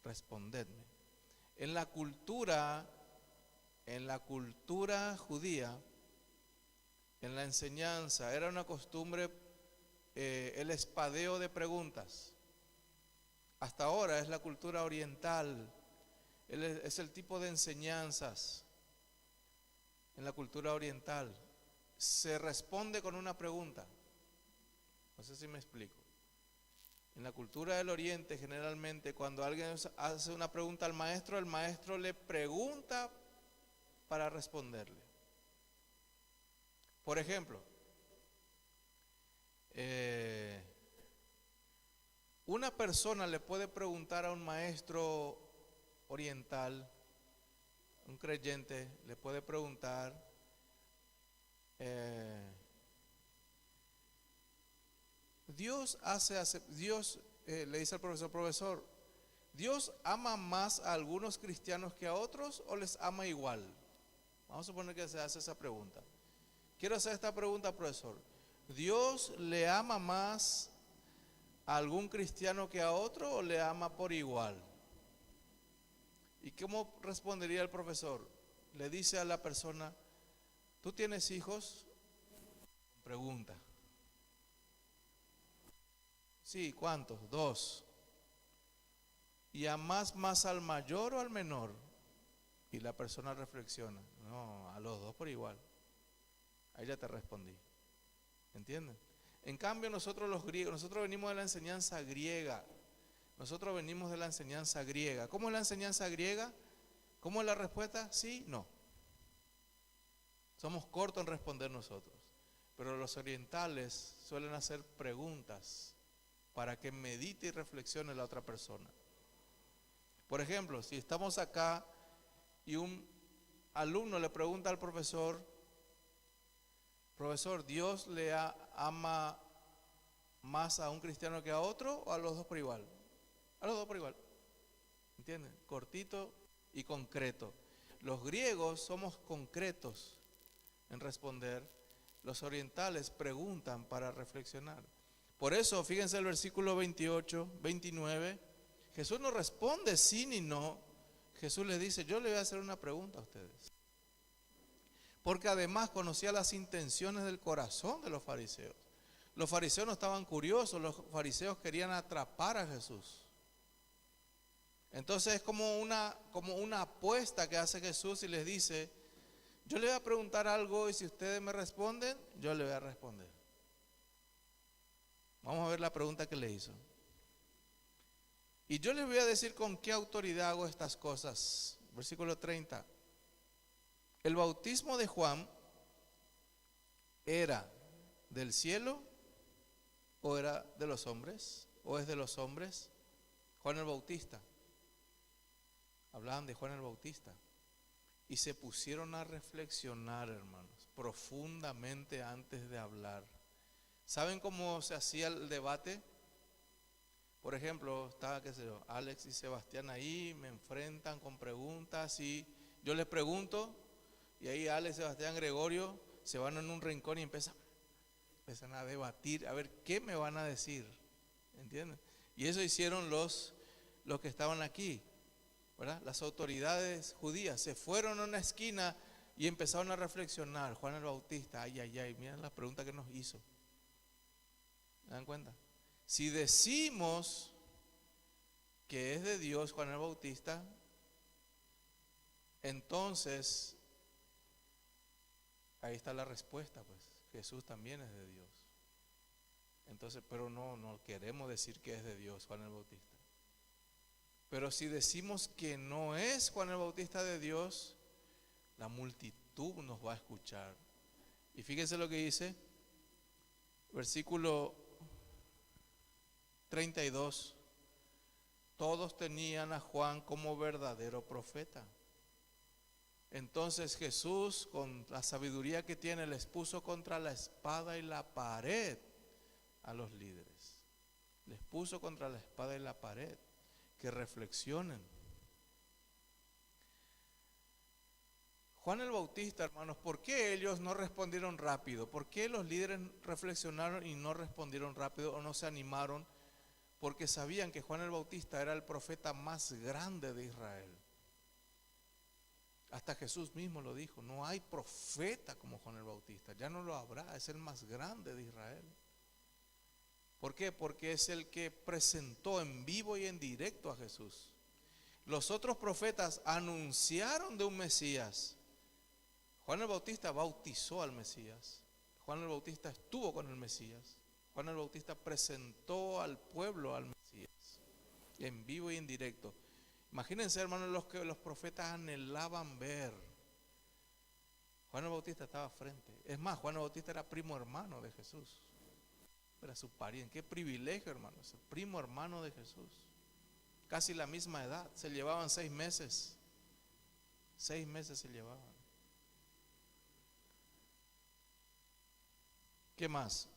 respondedme. En la cultura judía, en la enseñanza, era una costumbre el espadeo de preguntas. Hasta ahora es la cultura oriental, es el tipo de enseñanzas. En la cultura oriental se responde con una pregunta. No sé si me explico. En la cultura del oriente, generalmente cuando alguien hace una pregunta al maestro, el maestro le pregunta para responderle. Por ejemplo, una persona le puede preguntar a un maestro oriental, un creyente le puede preguntar, Dios le dice al profesor, ¿Dios ama más a algunos cristianos que a otros o les ama igual? Vamos a suponer que se hace esa pregunta. Quiero hacer esta pregunta, profesor. ¿Dios le ama más a algún cristiano que a otro o le ama por igual? ¿Y cómo respondería el profesor? Le dice a la persona, ¿tú tienes hijos? Pregunta. Sí, ¿cuántos? 2. ¿Y amás más al mayor o al menor? Y la persona reflexiona, no, a los 2 por igual. Ahí ya te respondí. ¿Entienden? En cambio nosotros los griegos, nosotros venimos de la enseñanza griega. ¿Cómo es la enseñanza griega? ¿Cómo es la respuesta? Sí, no. Somos cortos en responder nosotros. Pero los orientales suelen hacer preguntas para que medite y reflexione la otra persona. Por ejemplo, si estamos acá y un alumno le pregunta al profesor, ¿Dios le ama más a un cristiano que a otro o a los 2 por igual? A los 2 por igual. ¿Entienden? Cortito y concreto. Los griegos somos concretos en responder. Los orientales preguntan para reflexionar. Por eso, fíjense el versículo 28, 29. Jesús no responde sí ni no. Jesús les dice, yo le voy a hacer una pregunta a ustedes. Porque además conocía las intenciones del corazón de los fariseos. Los fariseos no estaban curiosos, los fariseos querían atrapar a Jesús. Entonces es como una apuesta que hace Jesús y les dice, yo le voy a preguntar algo y si ustedes me responden, yo le voy a responder. Vamos a ver la pregunta que le hizo. Y yo les voy a decir con qué autoridad hago estas cosas. Versículo 30. El bautismo de Juan ¿Era del cielo o era de los hombres? ¿O es de los hombres? Juan el Bautista. Hablaban de Juan el Bautista. Y se pusieron a reflexionar, hermanos, profundamente antes de hablar. ¿Saben cómo se hacía el debate? Por ejemplo, estaba, qué sé yo, Alex y Sebastián ahí, me enfrentan con preguntas y yo les pregunto, y ahí Alex, Sebastián, Gregorio se van en un rincón y empiezan a debatir, a ver qué me van a decir, ¿entienden? Y eso hicieron los que estaban aquí, ¿verdad? Las autoridades judías se fueron a una esquina y empezaron a reflexionar. Juan el Bautista, ay, ay, ay, miren la pregunta que nos hizo. ¿Se dan cuenta? Si decimos que es de Dios Juan el Bautista, entonces ahí está la respuesta, pues Jesús también es de Dios. Entonces, pero no queremos decir que es de Dios Juan el Bautista. Pero si decimos que no es Juan el Bautista de Dios, la multitud nos va a escuchar. Y fíjense lo que dice, versículo 32. Todos tenían a Juan como verdadero profeta. Entonces Jesús, con la sabiduría que tiene, les puso contra la espada y la pared a los líderes. Les puso contra la espada y la pared. Que reflexionen. Juan el Bautista, hermanos, ¿por qué ellos no respondieron rápido? ¿Por qué los líderes reflexionaron y no respondieron rápido o no se animaron? Porque sabían que Juan el Bautista era el profeta más grande de Israel. Hasta Jesús mismo lo dijo, no hay profeta como Juan el Bautista, ya no lo habrá, es el más grande de Israel. ¿Por qué? Porque es el que presentó en vivo y en directo a Jesús. Los otros profetas anunciaron de un Mesías. Juan el Bautista bautizó al Mesías. Juan el Bautista estuvo con el Mesías. Juan el Bautista presentó al pueblo al Mesías, en vivo y en directo. Imagínense, hermanos, los que los profetas anhelaban ver. Juan el Bautista estaba frente. Es más, Juan el Bautista era primo hermano de Jesús. Era su pariente. Qué privilegio, hermanos. Primo hermano de Jesús. Casi la misma edad. Se llevaban 6 meses. 6 meses se llevaban. ¿Qué más?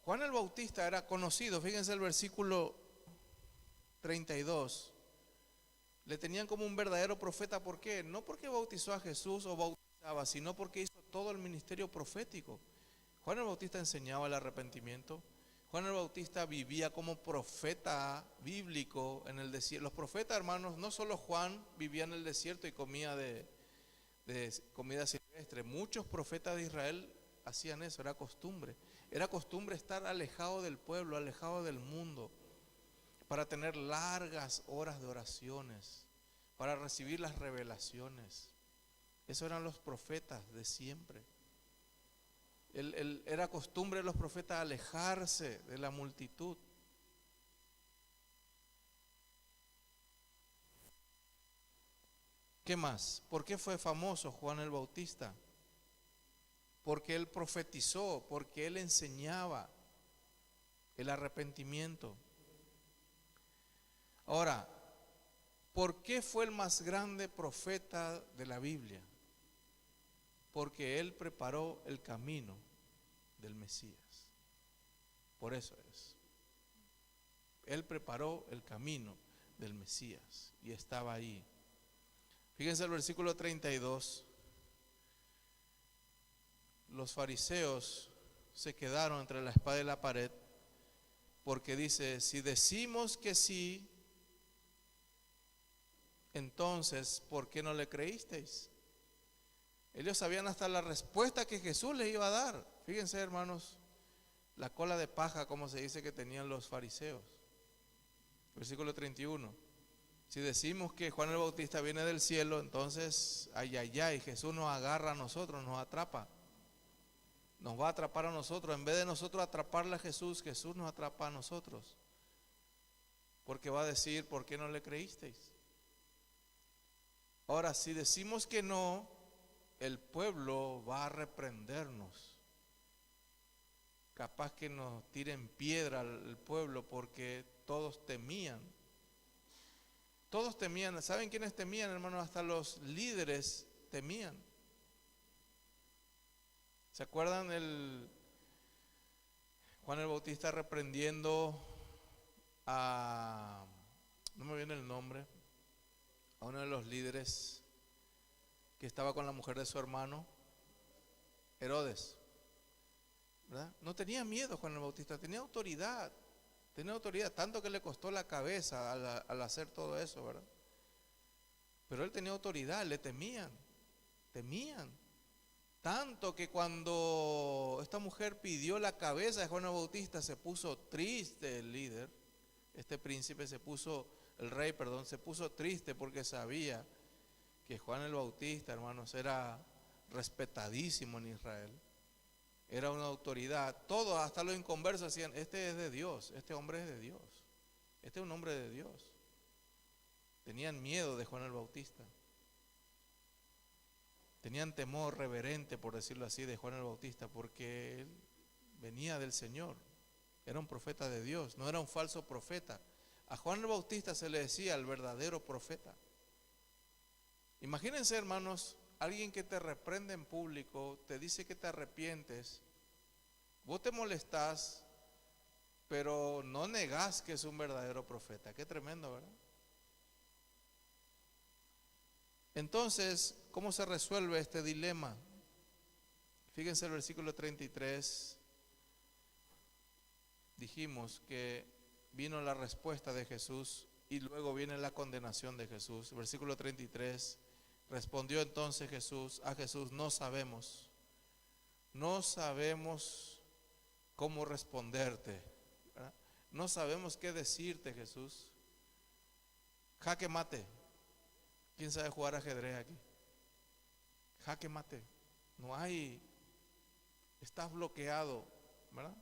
Juan el Bautista era conocido. Fíjense el versículo 32. Le tenían como un verdadero profeta. ¿Por qué? No porque bautizó a Jesús o bautizaba, sino porque hizo todo el ministerio profético. Juan el Bautista enseñaba el arrepentimiento. Juan el Bautista vivía como profeta bíblico en el desierto. Los profetas, hermanos, no solo Juan vivía en el desierto y comía de comida silvestre. Muchos profetas de Israel hacían eso, era costumbre. Era costumbre estar alejado del pueblo, alejado del mundo, para tener largas horas de oraciones, para recibir las revelaciones. Esos eran los profetas de siempre. Era costumbre de los profetas alejarse de la multitud. ¿Qué más? ¿Por qué fue famoso Juan el Bautista? Porque él profetizó, porque él enseñaba el arrepentimiento. Ahora, ¿por qué fue el más grande profeta de la Biblia? Porque él preparó el camino del Mesías. Por eso es. Él preparó el camino del Mesías y estaba ahí. Fíjense el versículo 32. Los fariseos se quedaron entre la espada y la pared porque dice, si decimos que sí, entonces, ¿por qué no le creísteis? Ellos sabían hasta la respuesta que Jesús les iba a dar. Fíjense, hermanos, la cola de paja, como se dice que tenían los fariseos. Versículo 31. Si decimos que Juan el Bautista viene del cielo, entonces, ay, ay, ay, Jesús nos agarra a nosotros, nos atrapa. Nos va a atrapar a nosotros. En vez de nosotros atraparle a Jesús, Jesús nos atrapa a nosotros. Porque va a decir, ¿por qué no le creísteis? Ahora, si decimos que no, el pueblo va a reprendernos. Capaz que nos tiren piedra al pueblo porque todos temían. Todos temían. ¿Saben quiénes temían, hermanos? Hasta los líderes temían. ¿Se acuerdan Juan el Bautista reprendiendo a, no me viene el nombre, a uno de los líderes que estaba con la mujer de su hermano, Herodes? ¿Verdad? No tenía miedo Juan el Bautista, tenía autoridad, tanto que le costó la cabeza al hacer todo eso, ¿verdad? Pero él tenía autoridad, le temían, tanto que cuando esta mujer pidió la cabeza de Juan el Bautista, se puso triste el líder, este príncipe el rey, se puso triste porque sabía que Juan el Bautista, hermanos, era respetadísimo en Israel. Era una autoridad. Todos, hasta los inconversos, decían: este es de Dios, este hombre es de Dios, este es un hombre de Dios. Tenían miedo de Juan el Bautista. Tenían temor reverente, por decirlo así, de Juan el Bautista, porque él venía del Señor. Era un profeta de Dios, no era un falso profeta. A Juan el Bautista se le decía el verdadero profeta. Imagínense, hermanos, alguien que te reprende en público, te dice que te arrepientes, vos te molestás, pero no negás que es un verdadero profeta. Qué tremendo, ¿verdad? Entonces, ¿cómo se resuelve este dilema? Fíjense el versículo 33. Dijimos que vino la respuesta de Jesús y luego viene la condenación de Jesús. Versículo 33. Respondió entonces a Jesús: no sabemos cómo responderte, ¿verdad? No sabemos qué decirte, Jesús. Jaque mate. ¿Quién sabe jugar ajedrez aquí? Jaque mate. No hay, estás bloqueado, ¿verdad?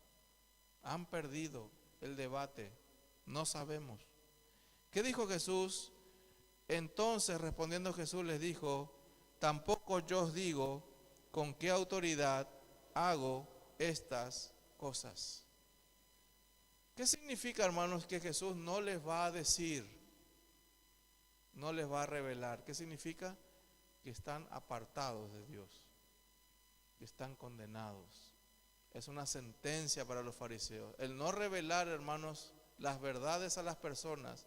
Han perdido el debate. No sabemos. ¿Qué dijo Jesús? Entonces, respondiendo Jesús, les dijo: tampoco yo os digo con qué autoridad hago estas cosas. ¿Qué significa, hermanos, que Jesús no les va a decir, no les va a revelar? ¿Qué significa? Que están apartados de Dios, que están condenados. Es una sentencia para los fariseos. El no revelar, hermanos, las verdades a las personas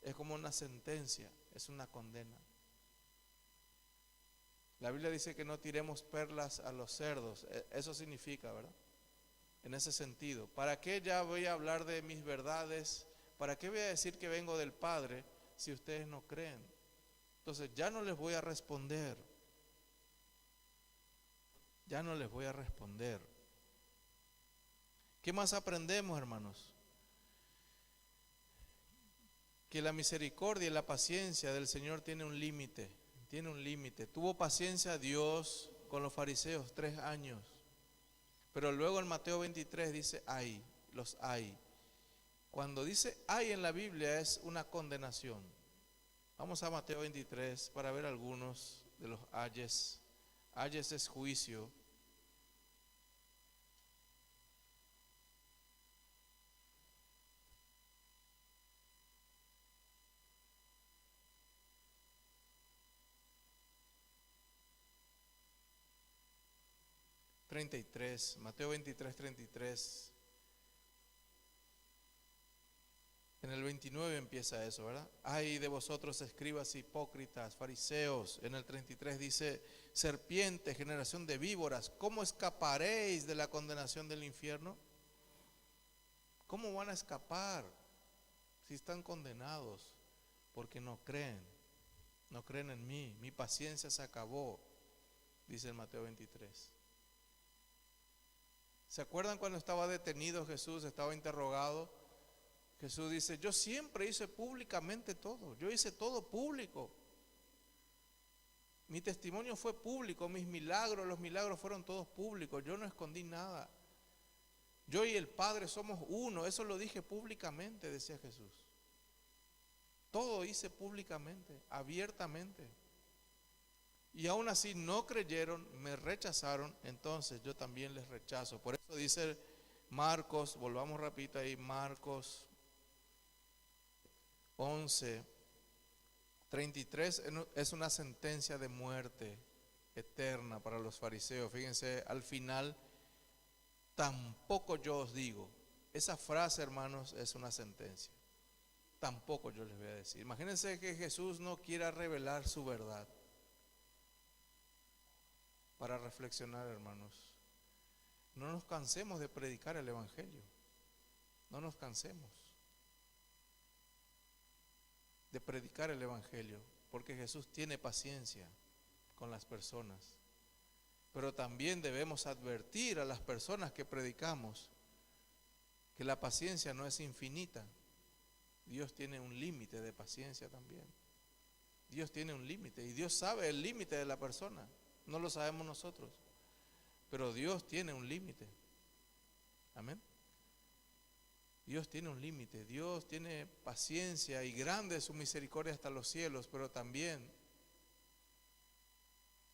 es como una sentencia, es una condena. La Biblia dice que no tiremos perlas a los cerdos. Eso significa, ¿verdad? En ese sentido. ¿Para qué ya voy a hablar de mis verdades? ¿Para qué voy a decir que vengo del Padre si ustedes no creen? Entonces ya no les voy a responder. Ya no les voy a responder. ¿Qué más aprendemos, hermanos? Que la misericordia y la paciencia del Señor tiene un límite. Tiene un límite. Tuvo paciencia Dios con los fariseos 3 años. Pero luego en Mateo 23 dice: ay, los hay. Cuando dice hay en la Biblia es una condenación. Vamos a Mateo 23 para ver algunos de los ayes. Ayes es juicio. Mateo 23, 33. En el 29 empieza eso, ¿verdad? Ay de vosotros, escribas hipócritas, fariseos. En el 33 dice: serpiente, generación de víboras, ¿cómo escaparéis de la condenación del infierno? ¿Cómo van a escapar si están condenados? Porque no creen en mí. Mi paciencia se acabó, dice en Mateo 23. ¿Se acuerdan cuando estaba detenido Jesús, estaba interrogado? Jesús dice: yo siempre hice públicamente todo, yo hice todo público. Mi testimonio fue público, mis milagros, los milagros fueron todos públicos, yo no escondí nada. Yo y el Padre somos uno, eso lo dije públicamente, decía Jesús. Todo hice públicamente, abiertamente. y aún así no creyeron, me rechazaron, entonces yo también les rechazo. Por eso dice Marcos, volvamos rapidito ahí, Marcos 11:33, es una sentencia de muerte eterna para los fariseos. Fíjense, al final, tampoco yo os digo. Esa frase, hermanos, es una sentencia. Tampoco yo les voy a decir. Imagínense que Jesús no quiera revelar su verdad. Para reflexionar, hermanos, no nos cansemos de predicar el Evangelio. No nos cansemos de predicar el Evangelio, porque Jesús tiene paciencia con las personas. Pero también debemos advertir a las personas que predicamos que la paciencia no es infinita. Dios tiene un límite de paciencia también. Dios tiene un límite y Dios sabe el límite de la persona. No lo sabemos nosotros, pero Dios tiene un límite. Amén. Dios tiene un límite, Dios tiene paciencia y grande es su misericordia hasta los cielos, pero también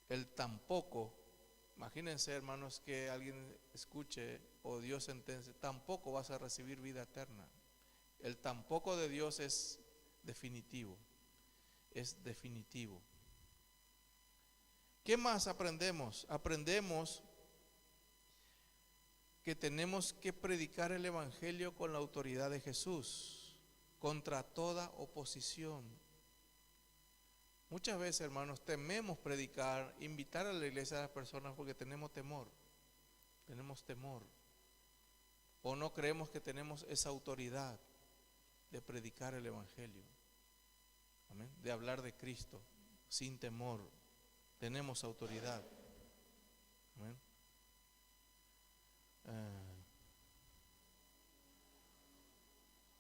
el tampoco, imagínense, hermanos, que alguien escuche o Dios sentencia, tampoco vas a recibir vida eterna. El tampoco de Dios es definitivo, es definitivo. ¿Qué más aprendemos? Aprendemos que tenemos que predicar el Evangelio con la autoridad de Jesús, contra toda oposición. Muchas veces, hermanos, tememos predicar, invitar a la iglesia a las personas porque tenemos temor, o no creemos que tenemos esa autoridad de predicar el Evangelio, amén, de hablar de Cristo sin temor. Tenemos autoridad, amén.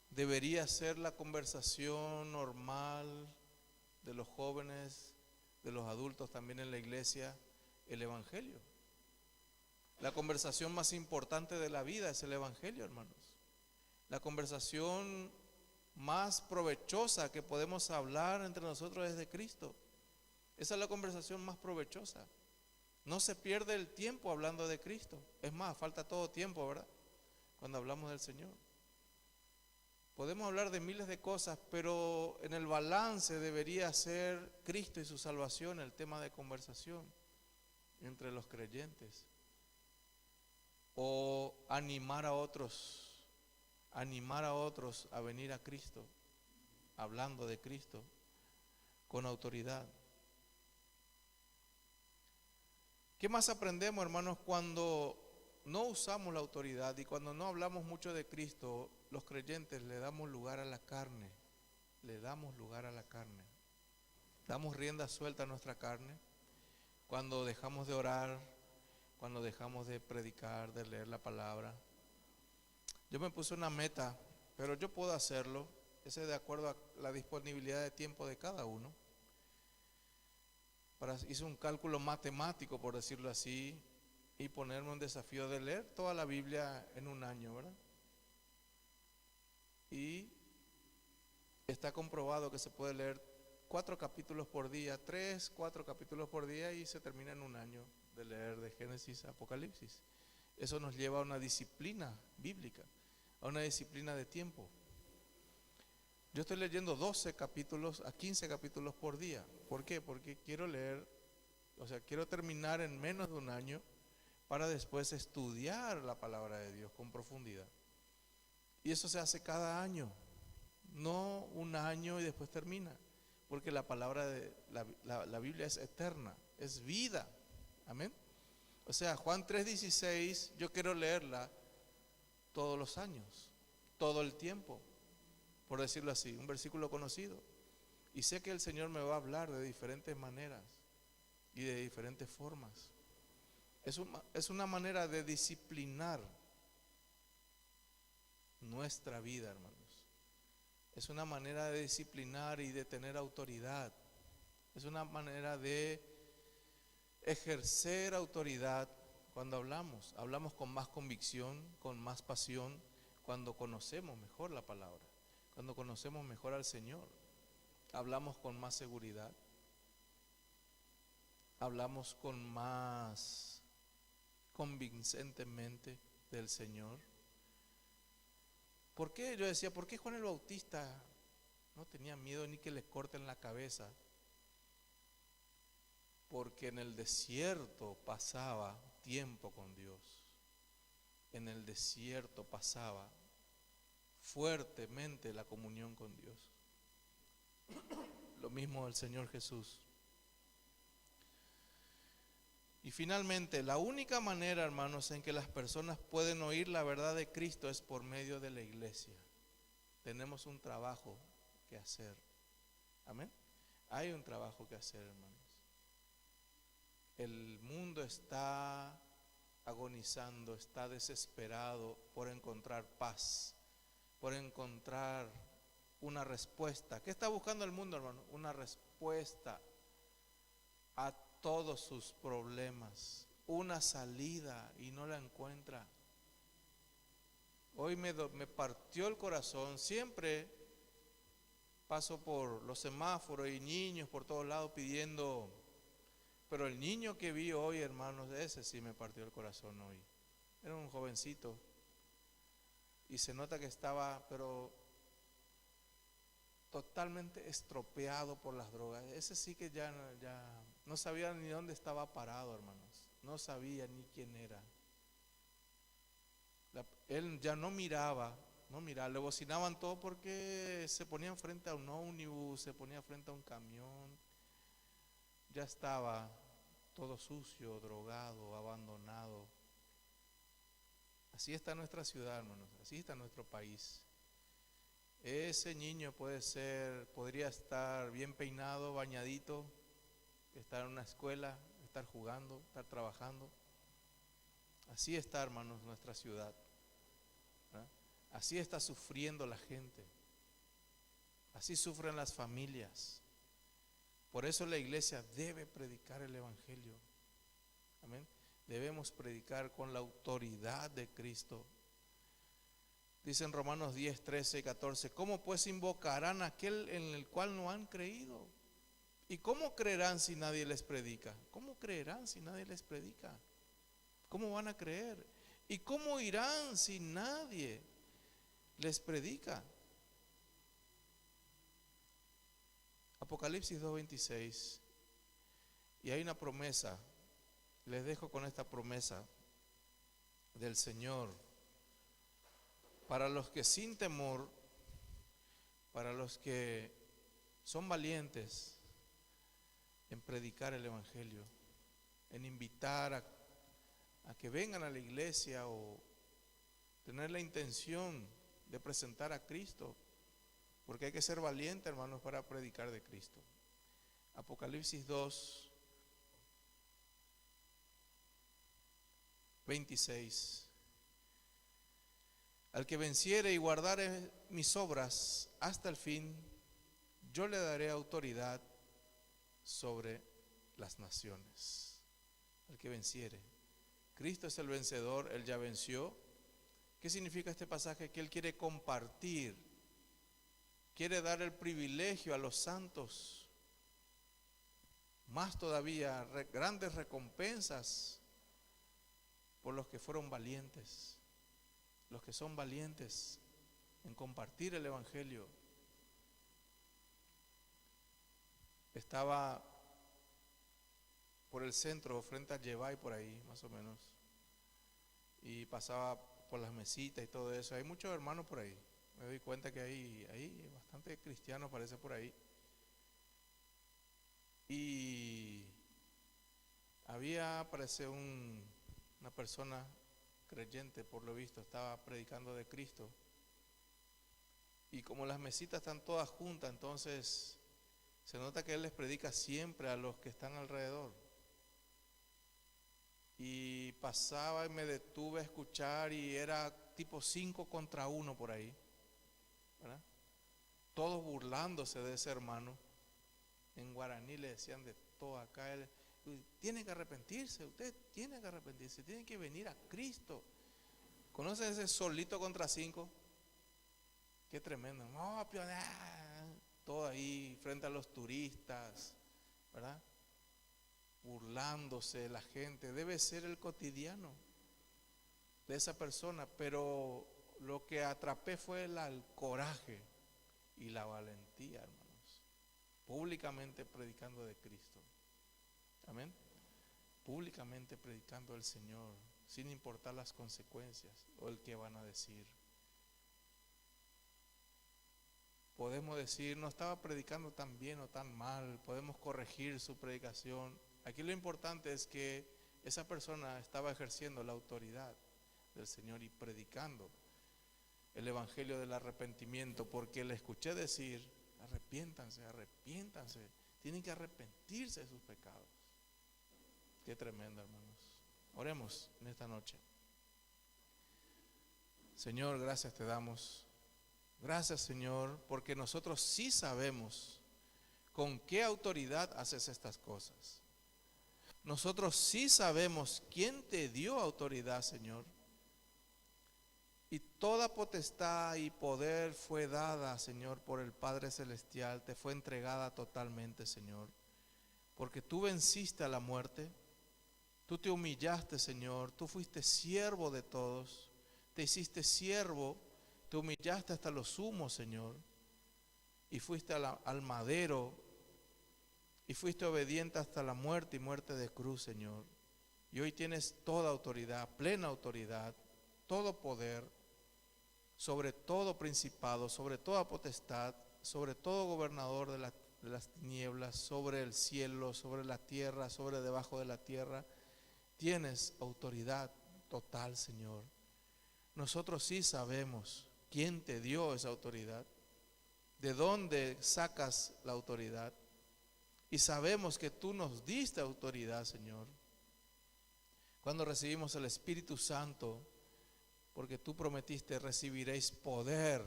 Debería ser la conversación normal de los jóvenes, de los adultos también en la iglesia, el Evangelio. La conversación más importante de la vida es el Evangelio, hermanos. La conversación más provechosa que podemos hablar entre nosotros es de Cristo. Esa es la conversación más provechosa. No se pierde el tiempo hablando de Cristo. Es más, falta todo tiempo, ¿verdad? Cuando hablamos del Señor. Podemos hablar de miles de cosas, pero en el balance debería ser Cristo y su salvación el tema de conversación entre los creyentes. O animar a otros a venir a Cristo, hablando de Cristo con autoridad. ¿Qué más aprendemos, hermanos, cuando no usamos la autoridad y cuando no hablamos mucho de Cristo? Los creyentes le damos lugar a la carne, damos rienda suelta a nuestra carne cuando dejamos de orar, cuando dejamos de predicar, de leer la palabra. Yo me puse una meta, pero yo puedo hacerlo, ese es de acuerdo a la disponibilidad de tiempo de cada uno. Hice un cálculo matemático, por decirlo así, y ponerme un desafío de leer toda la Biblia en un año, ¿verdad? Y está comprobado que se puede leer 4 capítulos por día, 3, 4 capítulos por día, y se termina en un año de leer de Génesis a Apocalipsis. Eso nos lleva a una disciplina bíblica, a una disciplina de tiempo. Yo estoy leyendo 12 capítulos a 15 capítulos por día. ¿Por qué? Porque quiero leer, quiero terminar en menos de un año para después estudiar la palabra de Dios con profundidad. Y eso se hace cada año, no un año y después termina, porque la palabra de la Biblia es eterna, es vida. Amén. O sea, Juan 3:16, yo quiero leerla todos los años, todo el tiempo, por decirlo así, un versículo conocido. Y sé que el Señor me va a hablar de diferentes maneras y de diferentes formas. Es una manera de disciplinar nuestra vida, hermanos. Es una manera de disciplinar y de tener autoridad. Es una manera de ejercer autoridad cuando hablamos con más convicción, con más pasión, cuando conocemos mejor la palabra, cuando conocemos mejor al Señor, hablamos con más seguridad. hablamos con más convincentemente del Señor. ¿Por qué? Yo decía, ¿por qué Juan el Bautista no tenía miedo ni que le corten la cabeza? Porque en el desierto pasaba tiempo con Dios. En el desierto pasaba fuertemente la comunión con Dios. Lo mismo el Señor Jesús. Y finalmente, la única manera, hermanos, en que las personas pueden oír la verdad de Cristo es por medio de la iglesia. Tenemos un trabajo que hacer. Amén. Hay un trabajo que hacer, hermanos. El mundo está agonizando, está desesperado por encontrar paz, por encontrar una respuesta. ¿Qué está buscando el mundo, hermano? Una respuesta a todos sus problemas, una salida, y no la encuentra. Hoy me partió el corazón. Siempre paso por los semáforos y niños por todos lados pidiendo, pero el niño que vi hoy, hermanos, ese sí me partió el corazón hoy. Era un jovencito y se nota que estaba, pero totalmente estropeado por las drogas. Ese sí que ya no sabía ni dónde estaba parado, hermanos. No sabía ni quién era. Él ya no miraba, le bocinaban todo porque se ponían frente a un ómnibus, se ponía frente a un camión. Ya estaba todo sucio, drogado, abandonado. Así está nuestra ciudad, hermanos, así está nuestro país. Ese niño podría estar bien peinado, bañadito, estar en una escuela, estar jugando, estar trabajando. Así está, hermanos, nuestra ciudad, ¿verdad? Así está sufriendo la gente. Así sufren las familias. Por eso la iglesia debe predicar el evangelio. Amén. Debemos predicar con la autoridad de Cristo. Dice en Romanos 10, 13 y 14, ¿cómo pues invocarán a aquel en el cual no han creído? ¿Y cómo creerán si nadie les predica? ¿Cómo creerán si nadie les predica? ¿Cómo van a creer? ¿Y cómo irán si nadie les predica? Apocalipsis 2:26. Y hay una promesa. Les dejo con esta promesa del Señor. Para los que sin temor, para los que son valientes en predicar el evangelio, en invitar a que vengan a la iglesia o tener la intención de presentar a Cristo, porque hay que ser valiente, hermanos, para predicar de Cristo. Apocalipsis 2:26. Al que venciere y guardare mis obras hasta el fin, yo le daré autoridad sobre las naciones. Al que venciere. Cristo es el vencedor, Él ya venció. ¿Qué significa este pasaje? Que Él quiere compartir, quiere dar el privilegio a los santos, más todavía, grandes recompensas por los que fueron valientes. Los que son valientes en compartir el evangelio. Estaba por el centro, frente a Yebay, por ahí, más o menos, y pasaba por las mesitas y todo eso. Hay muchos hermanos por ahí. Me doy cuenta que hay bastante cristianos, parece, por ahí. Y había, parece, una persona creyente, por lo visto, estaba predicando de Cristo. Y como las mesitas están todas juntas, entonces se nota que Él les predica siempre a los que están alrededor. Y pasaba y me detuve a escuchar y era tipo 5 contra 1 por ahí, ¿verdad? Todos burlándose de ese hermano. En guaraní le decían de todo acá. Él tiene que arrepentirse, usted tiene que arrepentirse, tiene que venir a Cristo. ¿Conocen ese solito contra 5? Qué tremendo. No, todo ahí frente a los turistas, ¿verdad? burlándose de la gente. Debe ser el cotidiano de esa persona, pero lo que atrapé fue el coraje y la valentía, hermanos, públicamente predicando de Cristo. Amén. Públicamente predicando al Señor, sin importar las consecuencias o el que van a decir. Podemos decir, no estaba predicando tan bien o tan mal, podemos corregir su predicación. Aquí lo importante es que esa persona estaba ejerciendo la autoridad del Señor y predicando el evangelio del arrepentimiento, porque le escuché decir, arrepiéntanse, arrepiéntanse, tienen que arrepentirse de sus pecados. Qué tremendo, hermanos. Oremos en esta noche. Señor, gracias te damos. Gracias, Señor, porque nosotros sí sabemos con qué autoridad haces estas cosas. Nosotros sí sabemos quién te dio autoridad, Señor. Y toda potestad y poder fue dada, Señor, por el Padre Celestial. Te fue entregada totalmente, Señor. Porque tú venciste a la muerte. Tú te humillaste, Señor. Tú fuiste siervo de todos. Te hiciste siervo. Te humillaste hasta lo sumo, Señor. Y fuiste al madero. Y fuiste obediente hasta la muerte y muerte de cruz, Señor. Y hoy tienes toda autoridad, plena autoridad, todo poder, sobre todo principado, sobre toda potestad, sobre todo gobernador de las tinieblas, sobre el cielo, sobre la tierra, sobre debajo de la tierra. Tienes autoridad total, Señor. Nosotros sí sabemos quién te dio esa autoridad, de dónde sacas la autoridad, y sabemos que tú nos diste autoridad, Señor, cuando recibimos el Espíritu Santo, porque tú prometiste, recibiréis poder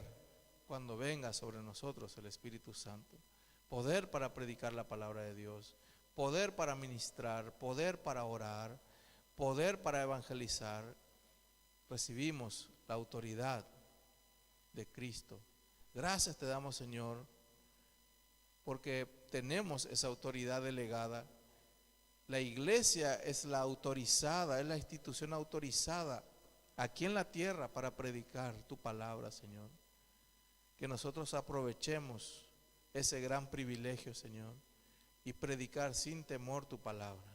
cuando venga sobre nosotros el Espíritu Santo. Poder para predicar la palabra de Dios, poder para ministrar, poder para orar, poder para evangelizar. Recibimos la autoridad de Cristo. Gracias te damos, Señor, porque tenemos esa autoridad delegada. La iglesia es la autorizada, es la institución autorizada aquí en la tierra para predicar tu palabra, Señor. Que nosotros aprovechemos ese gran privilegio, Señor, y predicar sin temor tu palabra.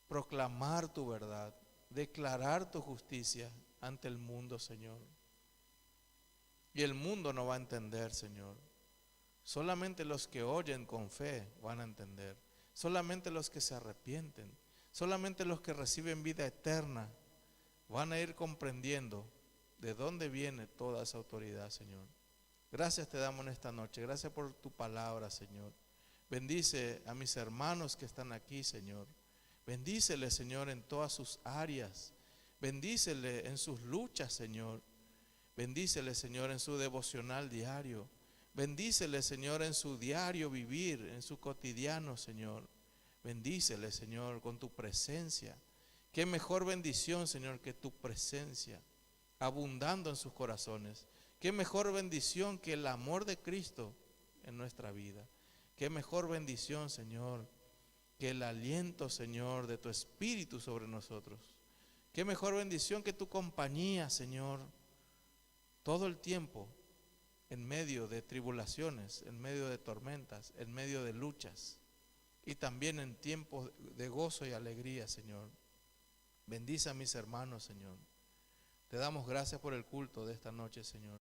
Proclamar tu verdad, declarar tu justicia ante el mundo, Señor. Y el mundo no va a entender, Señor. Solamente los que oyen con fe van a entender. Solamente los que se arrepienten, solamente los que reciben vida eterna van a ir comprendiendo de dónde viene toda esa autoridad, Señor. Gracias te damos en esta noche. Gracias por tu palabra, Señor. Bendice a mis hermanos que están aquí, Señor. Bendícele, Señor, en todas sus áreas. Bendícele en sus luchas, Señor. Bendícele, Señor, en su devocional diario. Bendícele, Señor, en su diario vivir, en su cotidiano, Señor. Bendícele, Señor, con tu presencia. Qué mejor bendición, Señor, que tu presencia, abundando en sus corazones. Qué mejor bendición que el amor de Cristo en nuestra vida. Qué mejor bendición, Señor, que el aliento, Señor, de tu Espíritu sobre nosotros. Qué mejor bendición que tu compañía, Señor, todo el tiempo, en medio de tribulaciones, en medio de tormentas, en medio de luchas, y también en tiempos de gozo y alegría, Señor. Bendice a mis hermanos, Señor. Te damos gracias por el culto de esta noche, Señor.